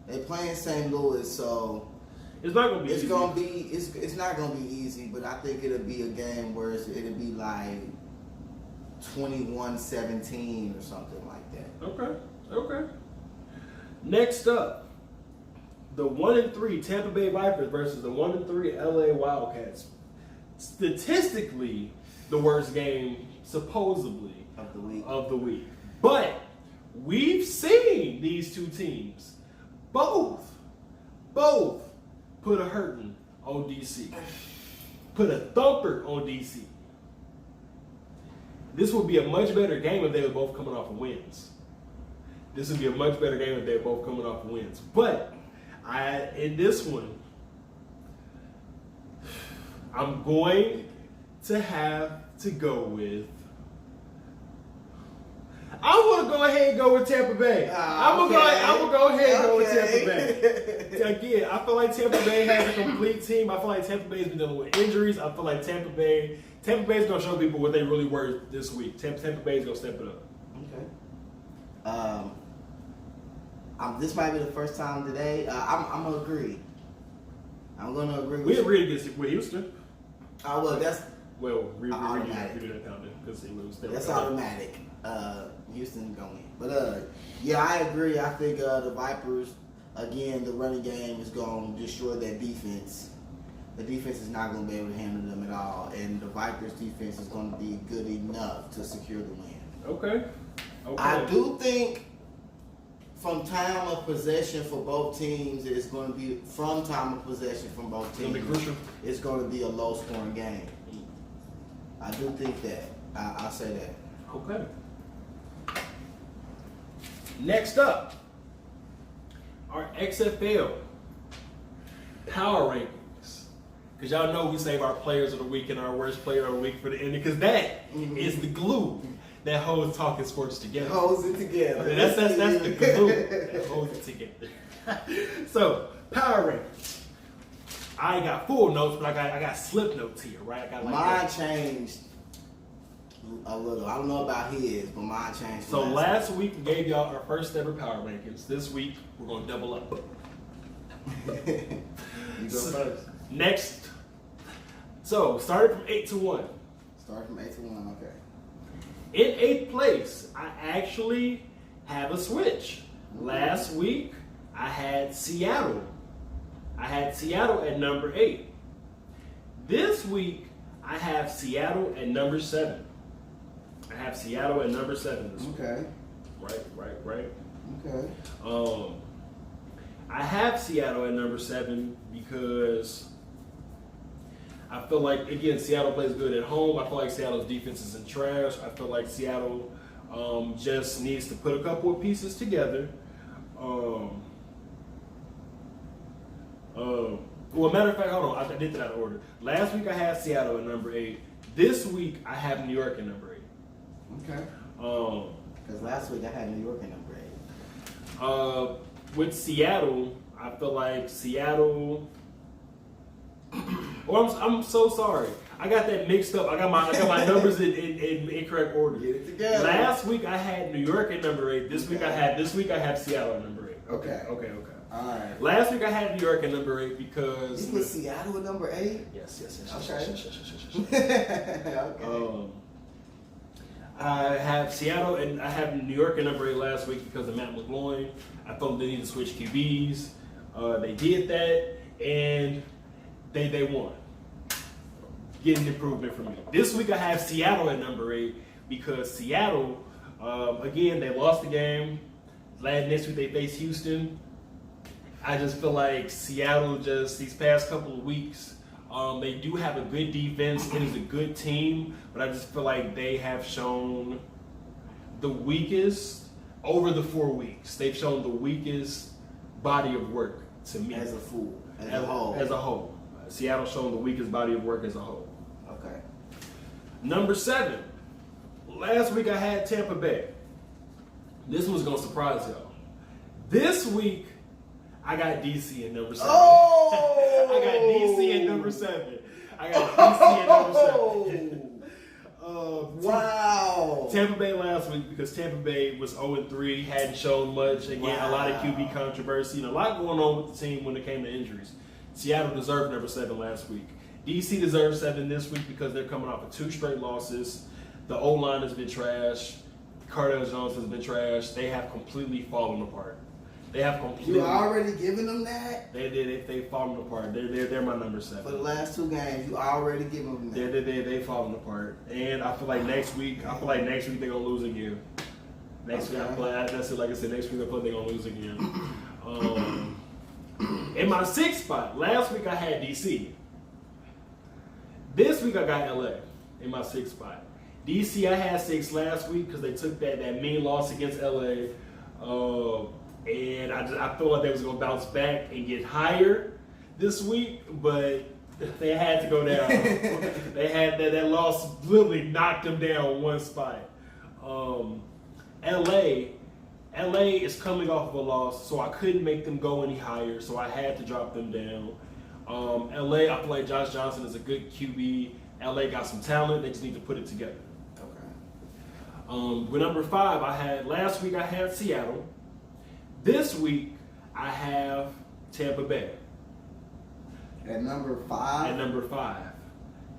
they playing St. Louis, so it's not going to be easy. It's not going to be easy, but I think it'll be a game where it'll be like 21-17 or something like that. Okay. Next up, the 1-3 Tampa Bay Vipers versus the 1-3 LA Wildcats. Statistically, the worst game supposedly of the week. But we've seen these two teams both put a hurting on DC. Put a thumper on DC. This would be a much better game if they were both coming off of wins. This would be a much better game if they're both coming off of wins. But in this one, I'm going to have to go with. I'm going to go ahead and go with Tampa Bay. I'm going to go ahead and go with Tampa Bay. Again, I feel like Tampa Bay has a complete team. I feel like Tampa Bay has been dealing with injuries. I feel like Tampa Bay is going to show people what they really were this week. Tampa Bay is going to step it up. Okay. This might be the first time today. I'm going to agree. I'm going to agree with We agreed with Houston. That's automatic. That's automatic. Houston going to win. But, yeah, I agree. I think the Vipers, again, the running game is going to destroy their defense. The defense is not going to be able to handle them at all. And the Vipers' defense is going to be good enough to secure the win. Okay. I do think from time of possession for both teams, it's going to be from time of possession from both teams. It's going to be a low-scoring game. I do think that. I'll say that. Okay. Next up, our XFL power rankings. Because y'all know we save our players of the week and our worst player of the week for the ending. Because that is the glue that holds Talking Sports together. Holds it together. That's the glue that holds it together. So, power rankings. I ain't got full notes, but I got slip notes here, right? I got mine changed a little. I don't know about his, but mine changed. So last week we gave y'all our first ever power rankings. This week we're gonna double up. You go first. Next. So started from 8 to 1. Start from 8 to 1. Okay. In 8th place, I actually have a switch. Last week I had Seattle. I had Seattle at number 8. This week I have Seattle at number 7. I have Seattle at number 7 this week. Okay. Right. Okay. I have Seattle at number 7 because I feel like, again, Seattle plays good at home. I feel like Seattle's defense is in trash. I feel like Seattle Just needs to put a couple of pieces together. Well, matter of fact, hold on. I did that out of order. Last week I had Seattle at number 8. This week I have New York at number 8. Okay. Because last week I had New York at number 8. With Seattle, I feel like Seattle. Oh, I'm so sorry. I got that mixed up. I got my numbers in incorrect order. Get it together. Last week I had New York at number 8. This week I have Seattle at number 8. Okay. Okay. All right. Last week I had New York at number 8 because you put Seattle at number 8. Yes. Okay. I have Seattle and I have New York at number 8 last week because of Matt McGloin. I thought they needed to switch QBs. They did that and they won. Getting improvement from me. This week I have Seattle at number 8 because Seattle, again, they lost the game. Next week they face Houston. I just feel like Seattle these past couple of weeks, they do have a good defense. It is a good team, but I just feel like they have shown the weakest over the 4 weeks. They've shown the weakest body of work to me. As a whole. As a whole. Seattle shown the weakest body of work as a whole. Okay. Number 7. Last week I had Tampa Bay. This one's going to surprise y'all. This week, I got DC at number 7. Oh! I got DC at number 7. Wow. Tampa Bay last week because Tampa Bay was 0-3, hadn't shown much. Again, a lot of QB controversy and a lot going on with the team when it came to injuries. Seattle deserved number 7 last week. DC deserves 7 this week because they're coming off of 2 straight losses. The O-line has been trash. Cardell Jones has been trash. They have completely fallen apart. You already giving them that? They've fallen apart. They're my number 7. For the last 2 games, you already giving them that. They've fallen apart. And I feel like next week they're gonna lose again. Next week, that's it. Like I said, next week they're gonna lose again. In my 6th spot, last week I had DC. This week I got LA in my 6th spot. DC I had 6 last week because they took that mean loss against LA. And I feel like they was gonna bounce back and get higher this week, but they had to go down. They had that loss literally knocked them down 1 spot. LA is coming off of a loss, so I couldn't make them go any higher, so I had to drop them down. LA, I feel like Josh Johnson is a good QB. LA got some talent, they just need to put it together. With number 5, last week I had Seattle. This week I have Tampa Bay. At number 5?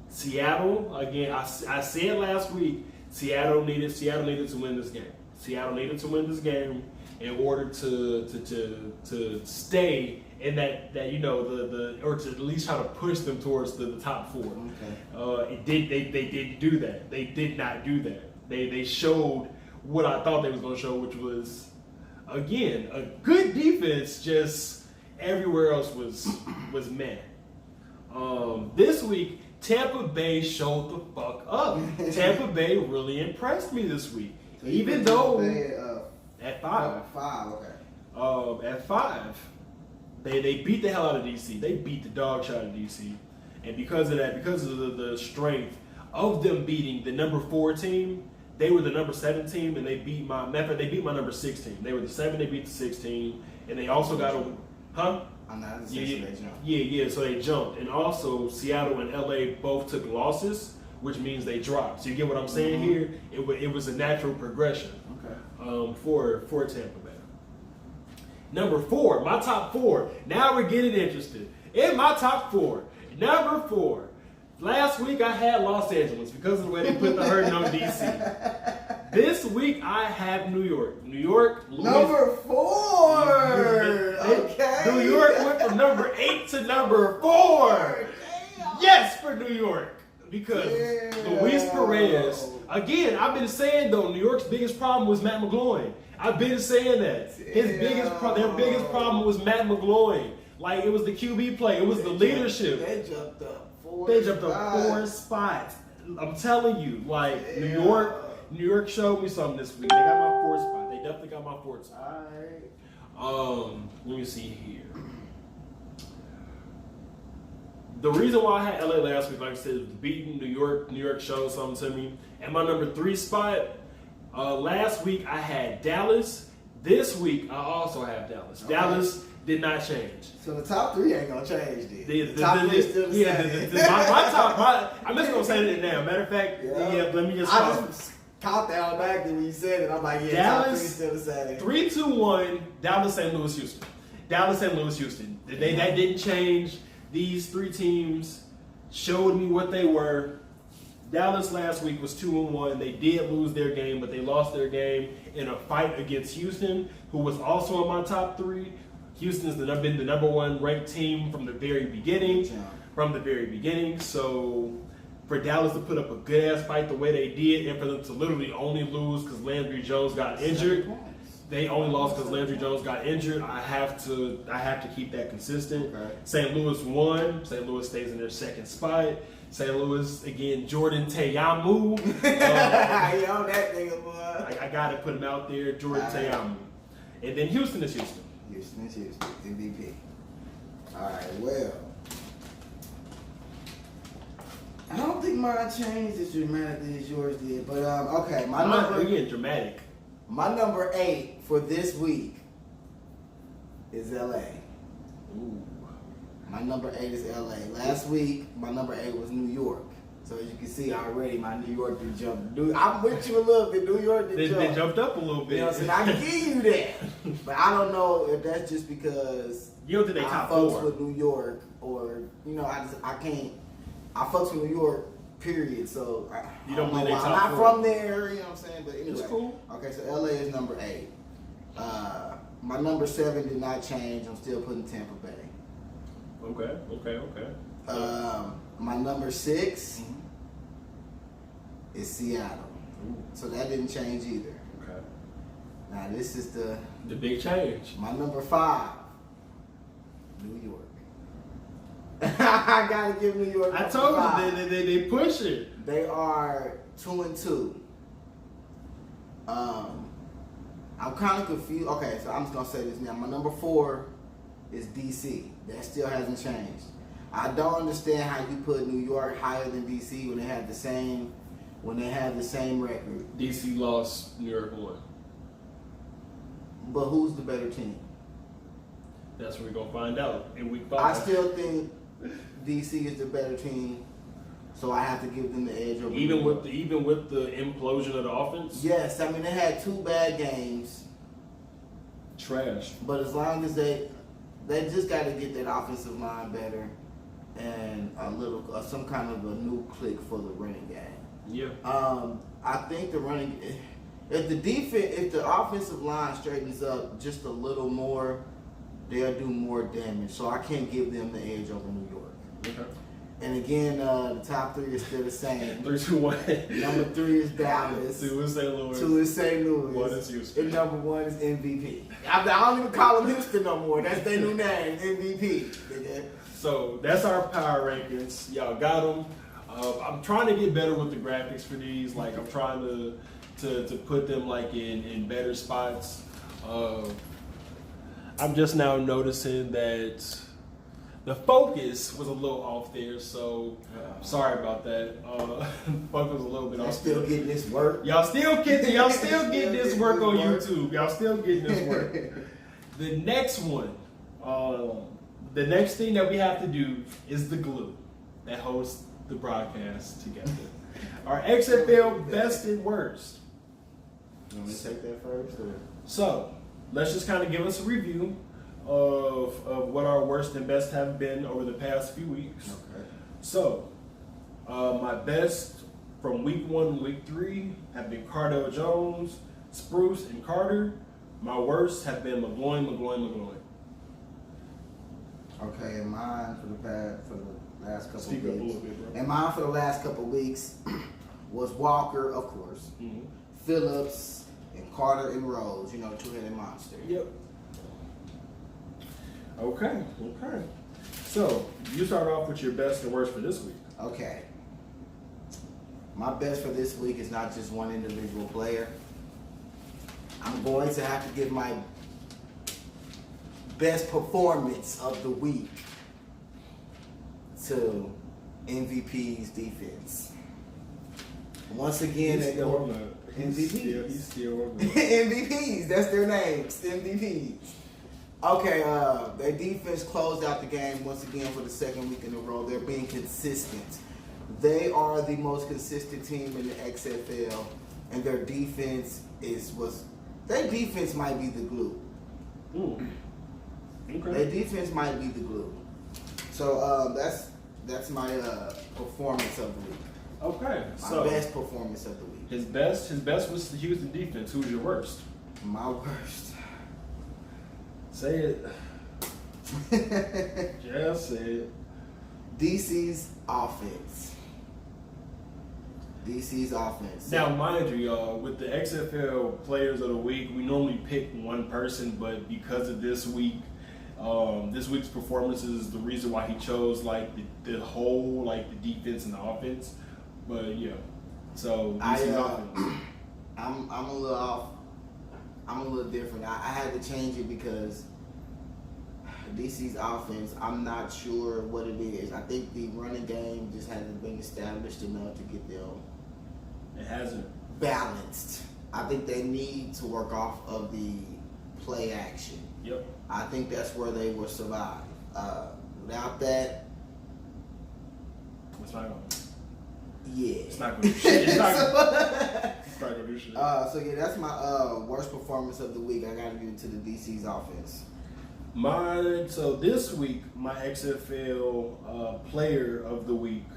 Seattle, again, I said last week, Seattle needed to win this game. Seattle needed to win this game in order to stay in that or to at least try to push them towards the top 4. Okay. They didn't do that. They did not do that. They showed what I thought they was going to show, which was, again, a good defense, just everywhere else was meh. This week, Tampa Bay showed the fuck up. Tampa Bay really impressed me this week. So even though at 5. At 5, they beat the hell out of DC. They beat the dog shot of DC. And because of that, because of the strength of them beating the number 4 team, they were the number 7 team, and they beat my number 6 team. They were the 7, they beat the 6 team, and they also got a, I'm not the 6, they jumped. Yeah, so they jumped. And also, Seattle and LA both took losses, which means they dropped. So you get what I'm saying here? It was a natural progression for Tampa Bay. Number 4, my top 4. Now we're getting interested. In my top 4, number 4. Last week I had Los Angeles because of the way they put the hurting on DC. This week I have New York. Number 4. Okay. New York went from number 8 to number 4. Damn. Yes, for New York. Because Luis Perez, again, I've been saying though, New York's biggest problem was Matt McGloin. I've been saying that. Their biggest problem was Matt McGloin. Like, it was the QB play. It was the leadership. They jumped up 4 spots. I'm telling you, like, New York New York showed me something this week. They got my fourth spot. They definitely got my fourth spot. All right. Let me see here. The reason why I had LA last week, like I said, beating New York showed something to me. And my number 3 spot, last week I had Dallas. This week I also have Dallas. Okay. Dallas did not change. So the top 3 ain't gonna change then. The top 3 is still the same. I'm just gonna say it now. Matter of fact, let me just. I just caught that automatically when you said it. I'm like, Dallas, top 3 is still the same. 3-2-1. Dallas, St. Louis, Houston. Dallas, St. Louis, Houston. That didn't change. These 3 teams showed me what they were. Dallas last week was 2-1. They did lose their game, but they lost their game in a fight against Houston, who was also in my top 3. Houston's been the number 1 ranked team from the very beginning. So for Dallas to put up a good ass fight the way they did, and for them to literally only lose because Landry Jones got injured. They only lost because Landry Jones got injured. I have to keep that consistent. Okay. St. Louis won. St. Louis stays in their 2nd spot. St. Louis again. Jordan Teyamu. Yo, that nigga boy. I gotta put him out there. Jordan Teyamu. And then Houston is Houston. Houston is Houston. MVP. All right. Well, I don't think mine changed as dramatically as yours did, but okay. My number again dramatic. My number 8 for this week is LA. Ooh. My number 8 is LA. Last week, my number 8 was New York. So as you can see already, my New York did jump. I'm with you a little bit. New York did jump. They jumped up a little bit. You know what I'm saying? I can give you that. But I don't know if that's just because you don't think they I top fucks 4 with New York, or I can't. I fucks with New York. Period. So you don't believe they top 4. I'm not from there. You know what I'm saying? But anyway, it's cool. Okay, so LA is number 8. My number 7 did not change. I'm still putting Tampa Bay. Okay. My number 6 is Seattle. Ooh. So that didn't change either. Okay. Now this is the big change. My number 5, New York. I gotta give New York. I told you they push it. They are 2-2. I'm kind of confused. Okay, so I'm just gonna say this now. My number 4 is DC. That still hasn't changed. I don't understand how you put New York higher than DC when they have the same record. DC lost, New York won. But who's the better team? That's what we're gonna find out in week 5. I still think DC is the better team, so I have to give them the edge over. Even with the implosion of the offense. Yes, I mean they had 2 bad games. Trash. But as long as they just got to get that offensive line better, and some kind of a new click for the running game. Yeah. I think if the offensive line straightens up just a little more, they'll do more damage. So I can't give them the edge over New York. Okay. And again, the top 3 is still the same. 3-2-1. Number 3 is Dallas. 2 is St. Louis. 2 is St. Louis. 1 is Houston. And number 1 is MVP. I don't even call them Houston no more. That's their new name, MVP. So that's our power rankings. Y'all got them. I'm trying to get better with the graphics for these. Like I'm trying to put them like in better spots. I'm just now noticing that the focus was a little off there, so sorry about that. Focus was a little bit off. Still getting this work. Y'all still getting this work on YouTube. Y'all still getting this work. The next one, the next thing that we have to do is the glue that holds the broadcast together. Our XFL best and worst. You want me to take that first? Or? So let's just kind of give us a review of what our worst and best have been over the past few weeks. Okay. So, my best from week 1 and week 3 have been Cardell Jones, Spruce, and Carter. My worst have been McGloin. Okay, and mine for the last couple Speak of weeks. up a little bit, bro. And mine for the last couple of weeks was Walker, of course, Phillips, and Carter and Rose. You know, the 2-headed monster. Yep. Okay. So, you start off with your best and worst for this week. Okay. My best for this week is not just one individual player. I'm going to have to give my best performance of the week to MVP's defense. Once again, He's still on that. MVPs. He's still on that. MVPs, that's their names, MVPs. Okay, their defense closed out the game once again for the second week in a row. They're being consistent. They are the most consistent team in the XFL, and their defense their defense might be the glue. Ooh. Okay. Their defense might be the glue. So that's my performance of the week. Okay. My best performance of the week. His best was the Houston defense. Who's your worst? My worst. Say it. Just say it. DC's offense. DC's offense. Now, mind you, y'all, with the XFL Players of the Week, we normally pick one person, but because of this week, this week's performance is the reason why he chose like the whole like the defense and the offense. But yeah, so DC's offense. I'm a little off. I'm a little different. I had to change it because DC's offense, I'm not sure what it is. I think the running game just hasn't been established enough to get them. It hasn't balanced. I think they need to work off of the play action. Yep. I think that's where they will survive. Without that, it's not going. Yeah. It's not going to do shit. It's not going to do shit. So yeah, that's my worst performance of the week. I got to give it to the DC's offense. So this week, my XFL player of the week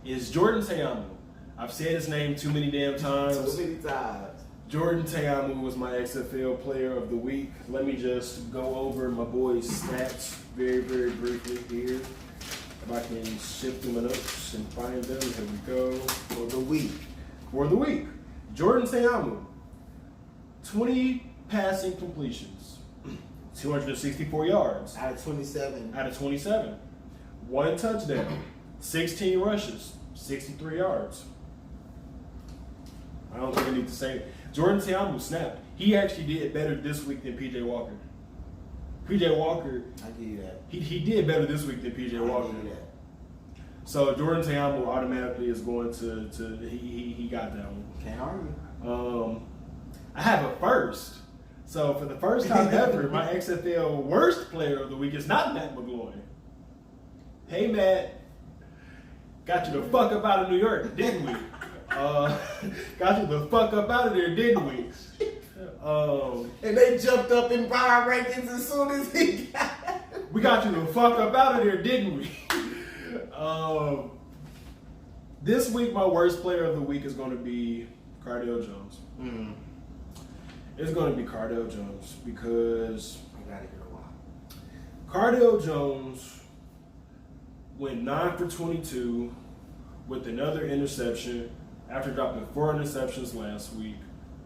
is Jordan Teamu. I've said his name too many damn times. Too many times. Jordan Teamu was my XFL player of the week. Let me just go over my boy's stats very, very briefly here. If I can shift through my notes and find them. Here we go. For the week. For the week. Jordan Teamu, 20 passing completions, 264 yards. Out of 27. Out of 27. 1 touchdown, 16 rushes, 63 yards. I don't think I need to say it. Jordan Teamu snapped. He actually did better this week than PJ Walker. PJ Walker, I give you that. he did better this week than PJ Walker. I give you that. So Jordan Teamu automatically is going to he got that one. Can't argue. I have a first. So for the first time ever, my XFL worst player of the week is not Matt McGloin. Hey Matt, got you the fuck up out of New York, didn't we? Got you the fuck up out of there, didn't we? And they jumped up in power rankings as soon as he got it. We got you the fuck up out of there, didn't we? This week, my worst player of the week is going to be Cardale Jones. Mm. It's going to be Cardale Jones because I gotta hear a while. Cardale Jones went 9 for 22 with another interception after dropping 4 interceptions last week.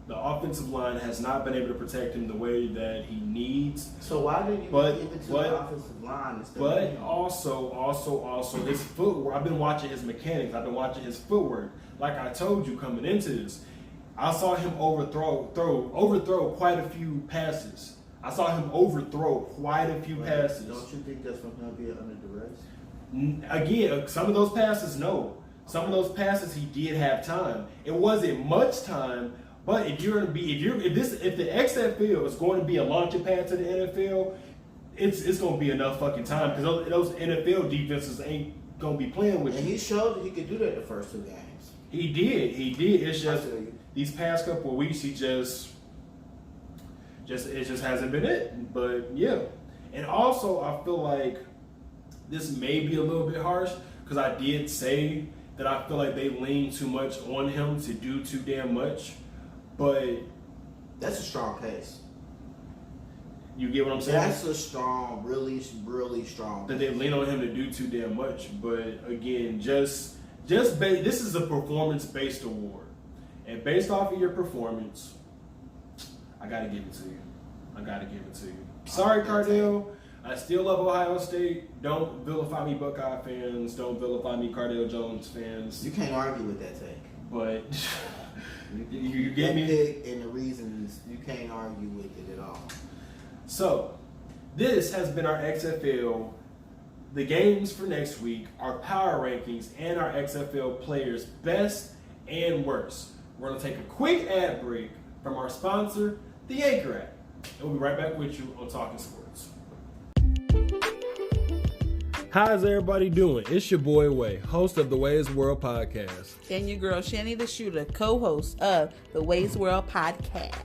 The offensive line has not been able to protect him the way that he needs. So why did you give it to the offensive line instead of him? Also, his footwork. I've been watching his mechanics. I've been watching his footwork. Like I told you coming into this, I saw him overthrow quite a few passes. Passes. Don't you think that's from him being under duress? Again, some of those passes, no. Some of those passes he did have time. It wasn't much time, but if the XFL is going to be a launching pad to the NFL, it's going to be enough fucking time because those NFL defenses ain't going to be playing with you. And he showed that he could do that the first 2 games. He did. It's just these past couple of weeks he just hasn't been it. But yeah, and also I feel like this may be a little bit harsh because I did say that I feel like they lean too much on him to do too damn much. But that's a strong case. You get what I'm saying? That's a strong, really, really strong. That they lean on him to do too damn much. But again, this is a performance-based award, and based off of your performance, I gotta give it to you. Sorry, Cardale, I still love Ohio State. Don't vilify me, Buckeye fans. Don't vilify me, Cardale Jones fans. You can't argue with that take. But you get me. Pick and the reasons, you can't argue with it at all. So, this has been our XFL, the games for next week, our power rankings, and our XFL players' best and worst. We're going to take a quick ad break from our sponsor, the Anchor app. And we'll be right back with you on Talking Sports. How's everybody doing? It's your boy Wei, host of the Wei's World podcast. And your girl Shani the Shooter, co-host of the Wei's World podcast.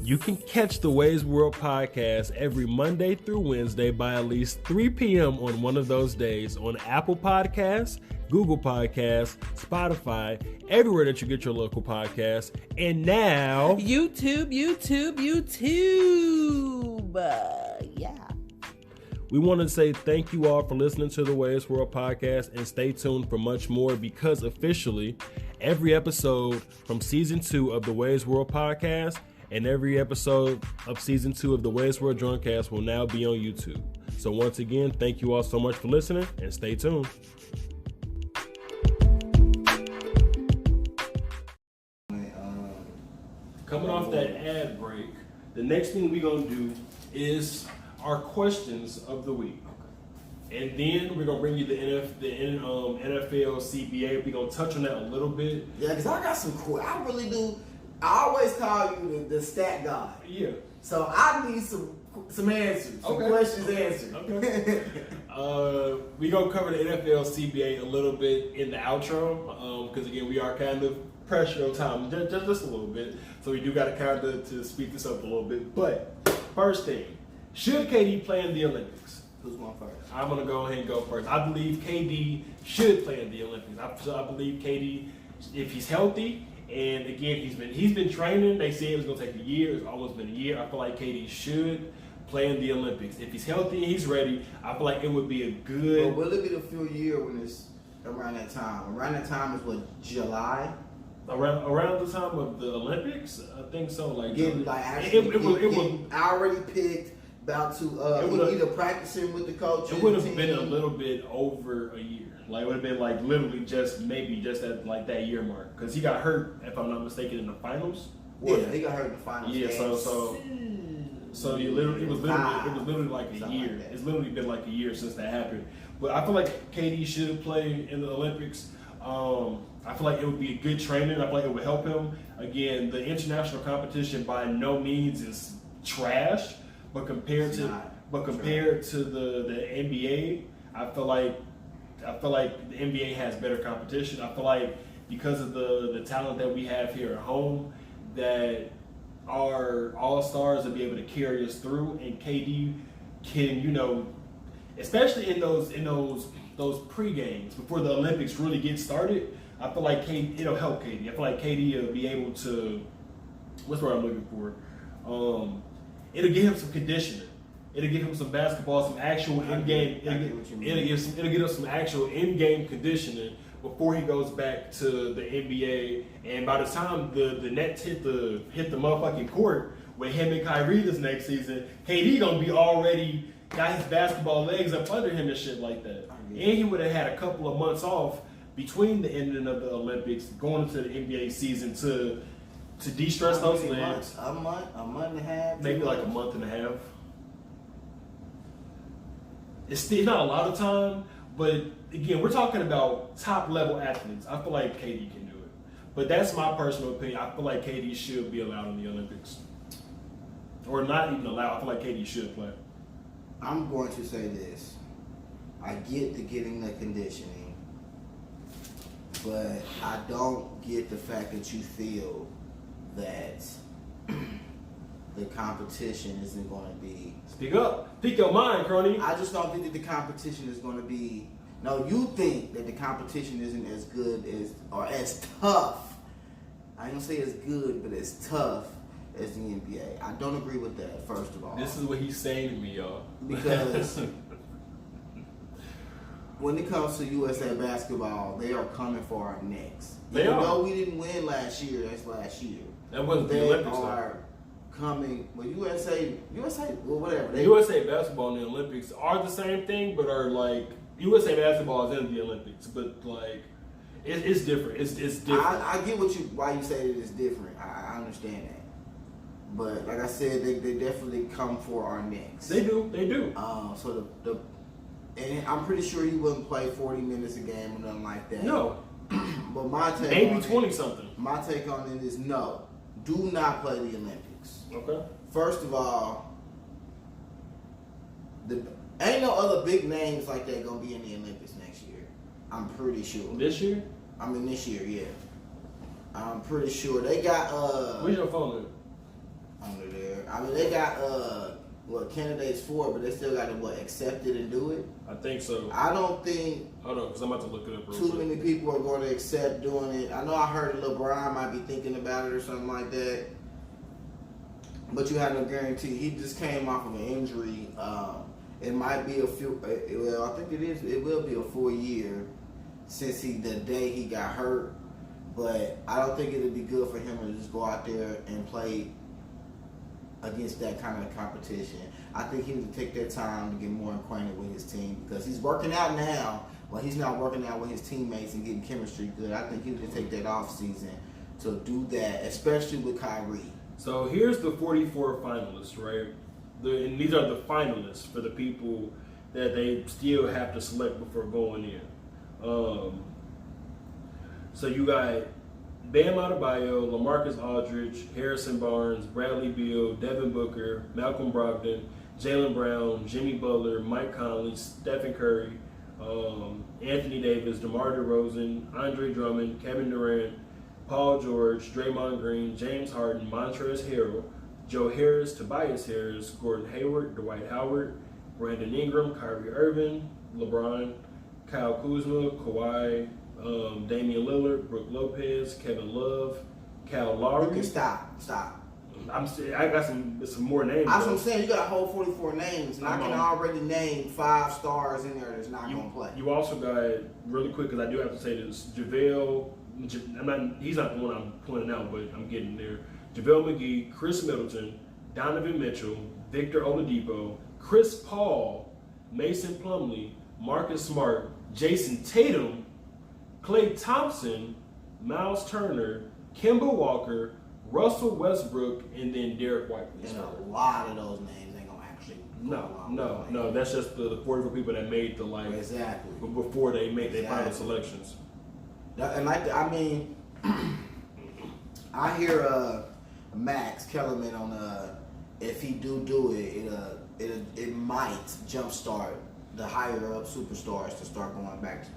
You can catch the Wei's World podcast every Monday through Wednesday by at least 3 p.m. on one of those days on Apple Podcasts, Google Podcasts, Spotify, everywhere that you get your local podcasts, and now YouTube. Yeah. We want to say thank you all for listening to the Wei's World podcast, and stay tuned for much more, because officially every episode from season 2 of the Wei's World podcast and every episode of season 2 of the Wei's World Drunkcast will now be on YouTube. So once again, thank you all so much for listening, and stay tuned. Coming off that ad break, the next thing we're going to do is our questions of the week. And then we're going to bring you the NFL CBA. We're going to touch on that a little bit. Yeah, because I got some cool. I really do. I always call you the stat guy. Yeah. So I need some answers, some questions answered. Okay. We're going to cover the NFL CBA a little bit in the outro, because again, we are kind of pressure on time, just a little bit. So we do got to kind of to speed this up a little bit. But first thing, should KD play in the Olympics? Who's going first? I'm going to go ahead and go first. I believe KD should play in the Olympics. I believe KD, if he's healthy, and again, he's been training. They said it was going to take a year. It's almost been a year. I feel like KD should play in the Olympics. If he's healthy and he's ready, I feel like it would be a good... Well, will it be the full year when it's around that time? Around that time is what, July? Around the time of the Olympics? I think so. Like, getting like actually getting already picked, about to either practicing with the coach. It would have been a little bit over a year. Like, it would have been like literally just at like that year mark, because he got hurt, if I'm not mistaken, in the finals. Yeah, he got hurt in the finals. Yeah, so it was literally like a year. Like it's literally been like a year since that happened. But I feel like KD should play in the Olympics. I feel like it would be a good training. I feel like it would help him. Again, the international competition by no means is trash, but compared to the NBA, I feel like the NBA has better competition. I feel like because of the talent that we have here at home, that our all-stars will be able to carry us through, and KD can, especially in those pre-games before the Olympics really get started, I feel like it'll help KD. I feel like KD will be able to, what's what I'm looking for? It'll give him some conditioning. It'll give him some basketball, some actual in-game. It'll give him some actual in-game conditioning before he goes back to the NBA. And by the time the Nets hit the motherfucking court with him and Kyrie this next season, KD gonna be already got his basketball legs up under him and shit like that. And he would have had a couple of months off between the ending of the Olympics, going into the NBA season to de-stress those legs. A month and a half. Maybe like a month and a half. It's still not a lot of time, but again, we're talking about top level athletes. I feel like KD can do it. But that's my personal opinion. I feel like KD should be allowed in the Olympics. Or not even allowed. I feel like KD should play. I'm going to say this. I get the getting the conditioning, but I don't get the fact that you feel that the competition isn't going to be... Speak up. Speak your mind, Croney. I just don't think that the competition is going to be... No, you think that the competition isn't as good as, or as tough. I ain't going to say as good, but as tough as the NBA. I don't agree with that, first of all. This is what he's saying to me, y'all. Because when it comes to USA basketball, they are coming for our necks. Even though we didn't win last year, that's last year. That wasn't the Olympics, though. coming. Well, USA, well, whatever. USA basketball and the Olympics are the same thing, but are like USA basketball is in the Olympics, but like it's different. It's different. I get why you say that it's different. I understand that. But like I said, they definitely come for our necks. They do. So and I'm pretty sure he wouldn't play 40 minutes a game or nothing like that. No. But my take maybe 20 something. My take on it is no. Do not play the Olympics. Okay. First of all, ain't no other big names like that gonna be in the Olympics next year. I'm pretty sure. This year? I mean this year, yeah. I'm pretty sure they got Where's your phone under there? I mean they got candidates for it, but they still got to accept it and do it. I think so. I don't think. Hold on, because I'm about to look it up. Too many people are going to accept doing it. I know I heard LeBron might be thinking about it or something like that, but you have no guarantee. He just came off of an injury. It might be a few. Well, I think it is. It will be a full year since the day he got hurt. But I don't think it'd be good for him to just go out there and play against that kind of competition. I think he needs to take that time to get more acquainted with his team because he's working out now, but he's not working out with his teammates and getting chemistry good. I think he needs to take that off season to do that, especially with Kyrie. So here's the 44 finalists, right? And these are the finalists for the people that they still have to select before going in. So you got Bam Adebayo, LaMarcus Aldridge, Harrison Barnes, Bradley Beal, Devin Booker, Malcolm Brogdon, Jaylen Brown, Jimmy Butler, Mike Conley, Stephen Curry, Anthony Davis, DeMar DeRozan, Andre Drummond, Kevin Durant, Paul George, Draymond Green, James Harden, Montrezl Harrell, Joe Harris, Tobias Harris, Gordon Hayward, Dwight Howard, Brandon Ingram, Kyrie Irving, LeBron, Kyle Kuzma, Kawhi, Damian Lillard, Brook Lopez, Kevin Love, Kyle Lowry. You can stop. I got some more names. That's what I'm saying. You got a whole 44 names, and I can already name 5 stars in there that's not going to play. You also got, really quick, because I do have to say this, JaVale. He's not the one I'm pointing out, but I'm getting there. JaVale McGee, Chris Middleton, Donovan Mitchell, Victor Oladipo, Chris Paul, Mason Plumlee, Marcus Smart, Jason Tatum, Klay Thompson, Miles Turner, Kemba Walker, Russell Westbrook, and then Derek Whiteley. And a lot of those names ain't gonna actually. No. That's just the 44 people that made the exactly before they made their final selections. And I hear Max Kellerman on if he do it might jumpstart the higher up superstars to start going back to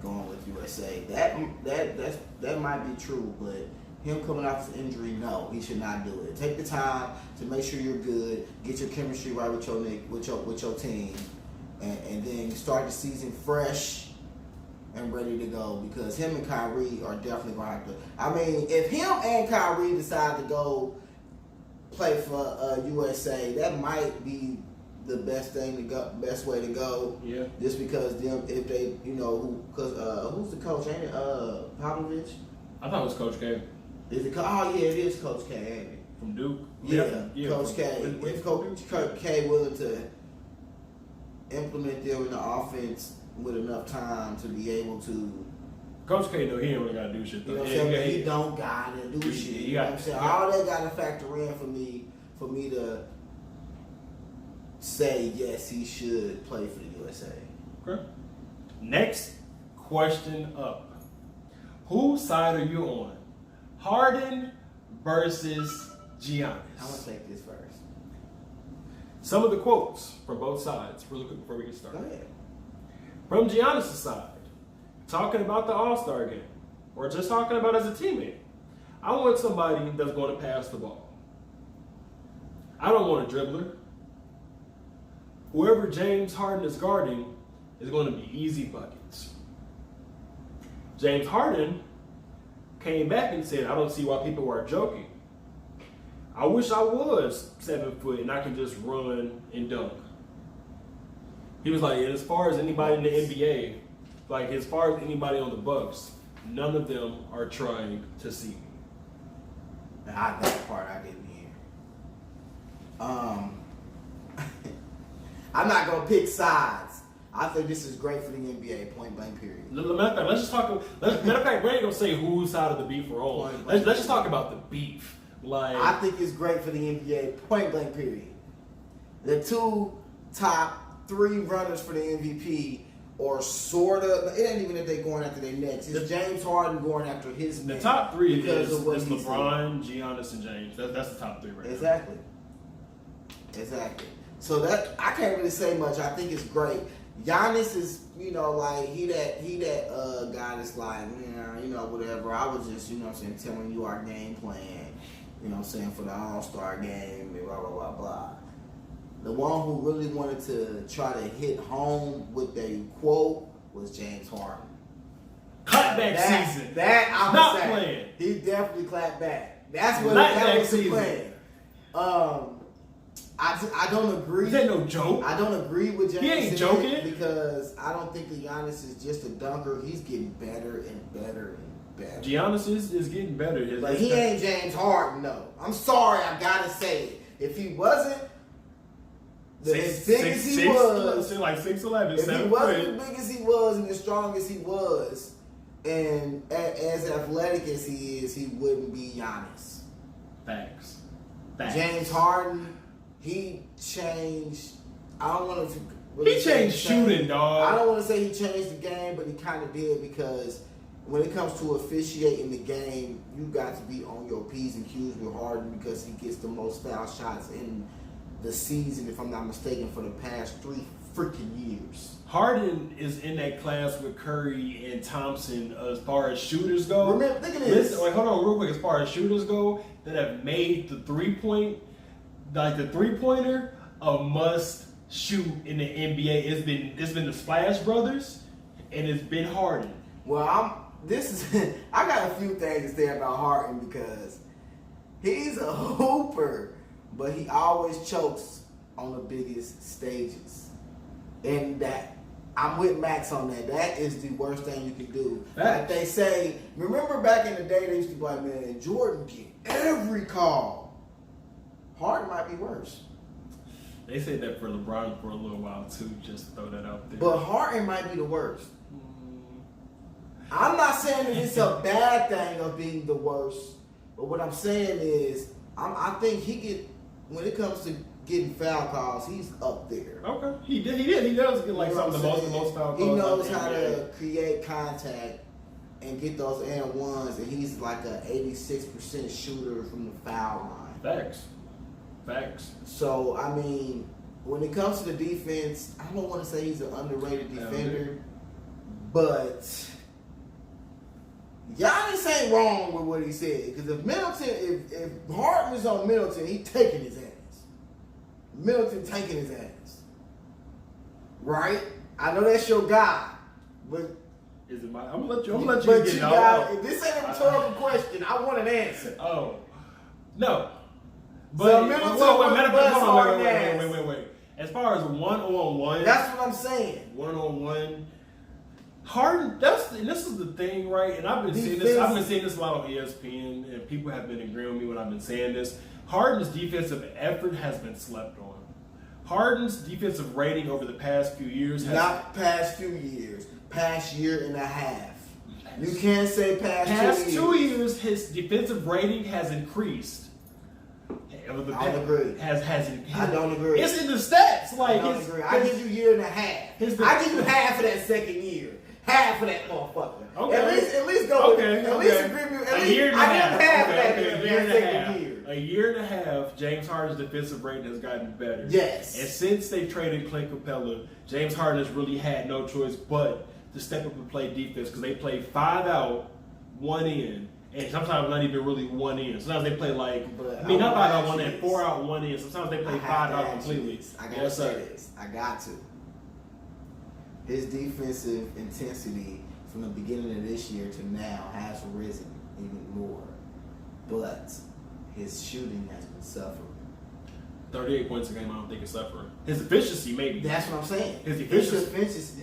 going with USA. That might be true, but him coming off his injury, no, he should not do it. Take the time to make sure you're good, get your chemistry right with your team, and then start the season fresh and ready to go. Because him and Kyrie are definitely going to have to. I mean, if him and Kyrie decide to go play for USA, that might be the best way to go. Yeah. Just because if they, who's the coach? Ain't it Popovich? I thought it was Coach K. Is it? Oh yeah, it is Coach K, ain't it? From Duke. Yeah, Coach K. If Coach K willing to implement them in the offense with enough time to be able to. Coach K, though, he ain't really got to do shit. You know what I'm saying? He don't got to do shit. You know what I'm saying? All that got to factor in for me to say yes, he should play for the USA. Okay. Next question up. Whose side are you on? Harden versus Giannis. I'm going to take this first. Some of the quotes from both sides, really quick before we get started. Go ahead. From Giannis' side, talking about the All-Star game, or just talking about as a teammate, I want somebody that's going to pass the ball. I don't want a dribbler. Whoever James Harden is guarding is going to be easy buckets. James Harden came back and said, I don't see why people are joking. I wish I was 7 foot and I can just run and dunk. He was like, as far as anybody in the NBA, like as far as anybody on the Bucks, none of them are trying to see me. That part I didn't hear. I'm not gonna pick sides. I think this is great for the NBA. Point blank. Period. Matter of fact, let's just talk. Matter of fact, we ain't gonna say whose side of the beef we're on. Let's just talk about the beef. Like, I think it's great for the NBA. Point blank. Period. The two top 3 runners for the MVP, or sort of. It ain't even if they're going after their next. It's James Harden going after his. The top 3 is LeBron, Giannis, and James. That's the top 3 right Exactly. now. Exactly. So that I can't really say much. I think it's great. Giannis is, like he that guy that's like, whatever. I was just, telling you our game plan, for the All-Star game, blah blah blah blah. The one who really wanted to try to hit home with the quote was James Harden. Clapback season. That I'm not saying. Playing. He definitely clapped back. That's what that was the plan. I don't agree. Is that no joke? I don't agree with James. He ain't joking. Because I don't think that Giannis is just a dunker. He's getting better and better and better. Giannis is getting better. But he ain't James Harden, no. I'm sorry, I gotta say it. If he wasn't as big as he was, like 6'11", if he wasn't as big as he was and as strong as he was, and as athletic as he is, he wouldn't be Giannis. Facts. James Harden. He changed. I don't want to. He changed shooting, dog. I don't want to say he changed the game, but he kind of did, because when it comes to officiating the game, you got to be on your P's and Q's with Harden, because he gets the most foul shots in the season, if I'm not mistaken, for the past 3 freaking years. Harden is in that class with Curry and Thompson as far as shooters go. Remember, think of this. Listen, wait, hold on real quick. As far as shooters go, that have made the 3-point. Like the 3-pointer, a must shoot in the NBA. It's been the Splash Brothers, and it's been Harden. Well, I got a few things to say about Harden, because he's a hooper, but he always chokes on the biggest stages, and that I'm with Max on that. That is the worst thing you can do. Like they say, remember back in the day, they used to be like, man, Jordan get every call. Harden might be worse. They said that for LeBron for a little while too, just to throw that out there. But Harden might be the worst. I'm not saying that it's a bad thing of being the worst, but what I'm saying is, I think when it comes to getting foul calls, he's up there. Okay, he does get like some of the most foul calls. He knows how to create contact and get those and ones, and he's like a 86% shooter from the foul line. Facts. So, I mean, when it comes to the defense, I don't want to say he's an underrated defender, but Giannis ain't wrong with what he said. Because if Harden is on Middleton, he taking his ass. Middleton taking his ass. Right? I know that's your guy, but is it I'm gonna let you get it out. If this ain't a rhetorical question, I want an answer. Oh, no. But so wait. As far as one-on-one, that's what I'm saying. One-on-one, Harden. This is the thing, right? And I've been seeing this. I've been seeing this a lot on ESPN, and people have been agreeing with me when I've been saying this. Harden's defensive effort has been slept on. Harden's defensive rating over the past few years past year and a half. You can't say past 2 years. His defensive rating has increased. I don't agree. I don't agree. It's in the stats. Like, I don't agree. I give you a year and a half. I give you half of that second year. Half of that motherfucker. Okay. At least go with it. At least agree with me. A year and a half. A year and a half, James Harden's defensive rating has gotten better. Yes. And since they traded Clint Capella, James Harden has really had no choice but to step up and play defense, because they play 5 out, 1 in. And sometimes not even really 1 in. Sometimes they play not 5 out, 1 in, 4 out, 1 in. Sometimes they play 5 out completely. I gotta say this. I got to. His defensive intensity from the beginning of this year to now has risen even more. But his shooting has been suffering. 38 points a game, I don't think it's suffering. His efficiency, maybe. That's what I'm saying. His efficiency.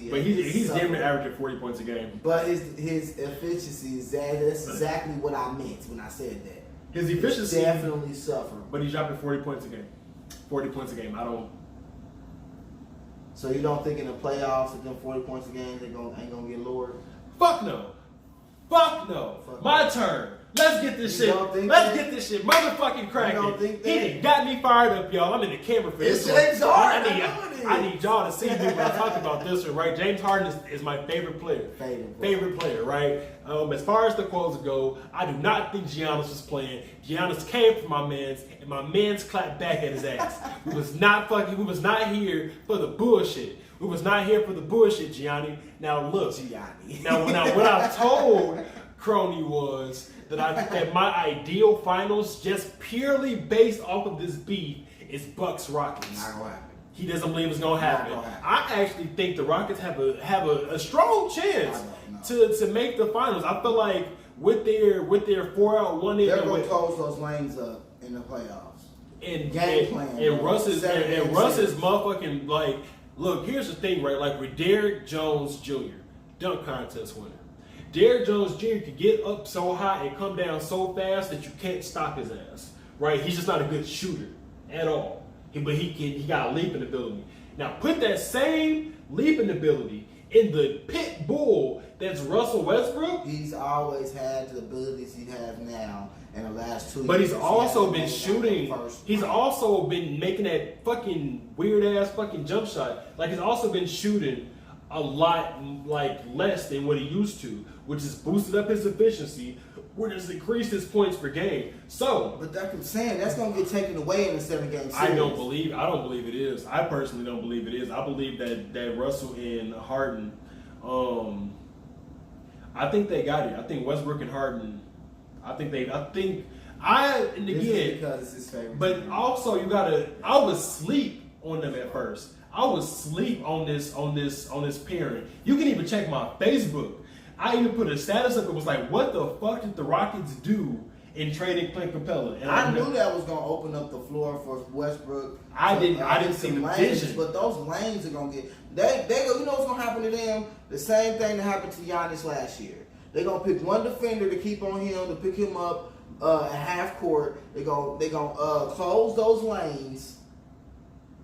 But he's damn near averaging 40 points a game. But his efficiency, that's exactly what I meant when I said that. His efficiency definitely suffered. But he's dropping 40 points a game. 40 points a game. I don't. So you don't think in the playoffs that them 40 points a game ain't gonna get lowered? Fuck no. Fuck no. My turn. Let's get this shit. Get this shit motherfucking cracking. He done got me fired up, y'all. I'm in the camera for this one. James Harden. I need y'all to see me when I talk about this one, right? James Harden is my favorite player. Favorite player, right? As far as the quotes go, I do not think Giannis was playing. Giannis came for my man's, and my man's clapped back at his ass. We was not here for the bullshit. We was not here for the bullshit, Gianni. Now look, Now what I told Croney was that my ideal finals, just purely based off of this beef, is Bucks Rockets. Not gonna happen. He doesn't believe it's gonna happen. I actually think the Rockets have a strong chance to make the finals. I feel like with their 4-out, 1-in, they're gonna close those lanes up in the playoffs. And game plan. And Russ is motherfucking like. Look, here's the thing, right? Like with Derrick Jones Jr., dunk contest winner. Derrick Jones Jr. can get up so high and come down so fast that you can't stop his ass, right? He's just not a good shooter at all. But he got a leaping ability. Now put that same leaping ability in the pit bull that's Russell Westbrook. He's always had the abilities he has now in the last 2 years. But he's also been shooting. He's also been making that fucking weird ass fucking jump shot. Like he's also been shooting a lot like less than what he used to, which has boosted up his efficiency, which has increased his points per game. So, but that's what I'm saying. That's gonna get taken away in the 7-game series. I don't believe it is. I personally don't believe it is. I believe that Russell and Harden, I think they got it. I think Westbrook and Harden. And again, because it's his favorite. But also I was asleep on them at first. I was asleep on this pairing. You can even check my Facebook. I even put a status up. It was like, what the fuck did the Rockets do in trading Clint Capella? And I knew that was gonna open up the floor for Westbrook. I didn't see the vision. But those lanes are gonna get they go. You know what's gonna happen to them? The same thing that happened to Giannis last year. They're gonna pick one defender to keep on him, to pick him up at half court. They're gonna close those lanes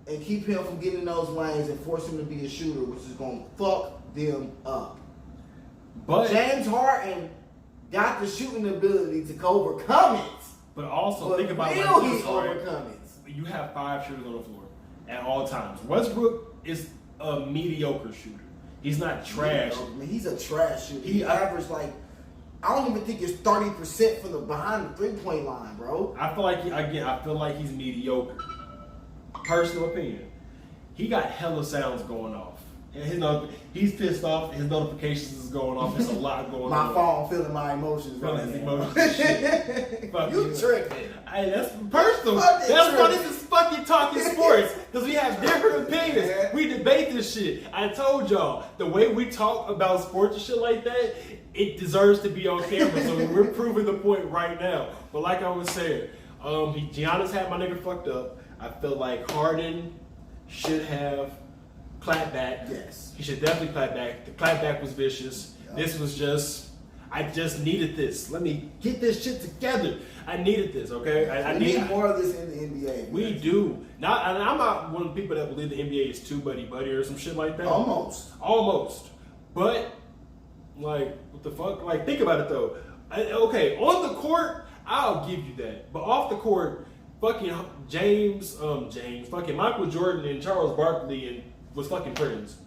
and keep him from getting in those lanes and force him to be a shooter, which is gonna fuck them up. But James Harden got the shooting ability to overcome it. But also think about overcome it. You have 5 shooters on the floor at all times. Westbrook is a mediocre shooter. He's not trash. He's a trash shooter. He averaged I don't even think it's 30% from the behind the 3-point line, bro. I feel like he's mediocre. Personal opinion. He got hella sounds going off. And he's pissed off. His notifications is going off. There's a lot going on. My phone feeling my emotions. Feeling his emotions. Shit. You tripping. Hey, that's personal. That's why this is fucking talking sports. Because we have different opinions. Yeah. We debate this shit. I told y'all, the way we talk about sports and shit like that, it deserves to be on camera. So we're proving the point right now. But like I was saying, Giannis had my nigga fucked up. I feel like Harden should have clap back. Yes. He should definitely clap back. The clap back was vicious. Yep. This was I just needed this. Let me get this shit together. I needed this, okay? I need more of this in the NBA. We do. I'm not one of the people that believe the NBA is too buddy-buddy or some shit like that. Almost. But, like, what the fuck? Like, think about it, though. Okay, on the court, I'll give you that. But off the court, fucking fucking Michael Jordan and Charles Barkley was fucking friends.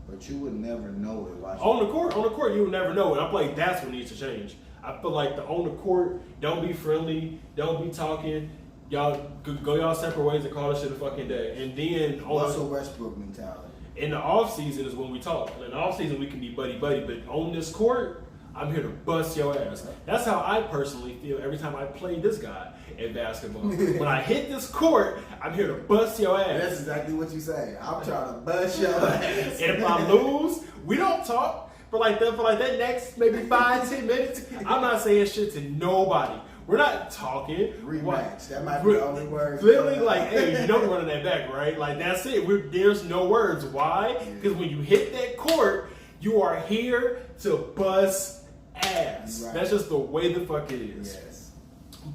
But you would never know it. On the court, you would never know it. I feel like that's what needs to change. I feel like on the court, don't be friendly, don't be talking. Y'all go y'all separate ways and call this shit a fucking day. And then Russell Westbrook mentality. In the off season is when we talk. In the off season we can be buddy, but on this court, I'm here to bust your ass. That's how I personally feel every time I play this guy in basketball. When I hit this court, I'm here to bust your ass. That's exactly what you say. I'm trying to bust your ass. And if I lose, we don't talk for like that next maybe 5-10 minutes. I'm not saying shit to nobody. We're not talking. Rematch. That might be the only word. Literally, like, hey, you know we're running that back, right? Like, that's it. There's no words. Why? Because when you hit that court, you are here to bust ass. Right. That's just the way the fuck it is. Yes.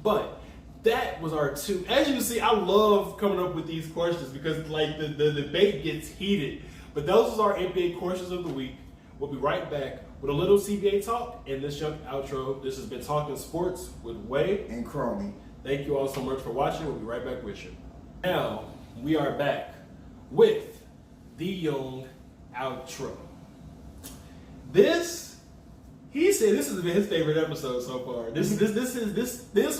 But that was our two. As you can see, I love coming up with these questions because like the debate gets heated. But those was our NBA questions of the week. We'll be right back with a little CBA talk and this young outro. This has been Talking Sports with Wei and Croney. Thank you all so much for watching. We'll be right back with you. Now, we are back with the young outro. He said this has been his favorite episode so far. This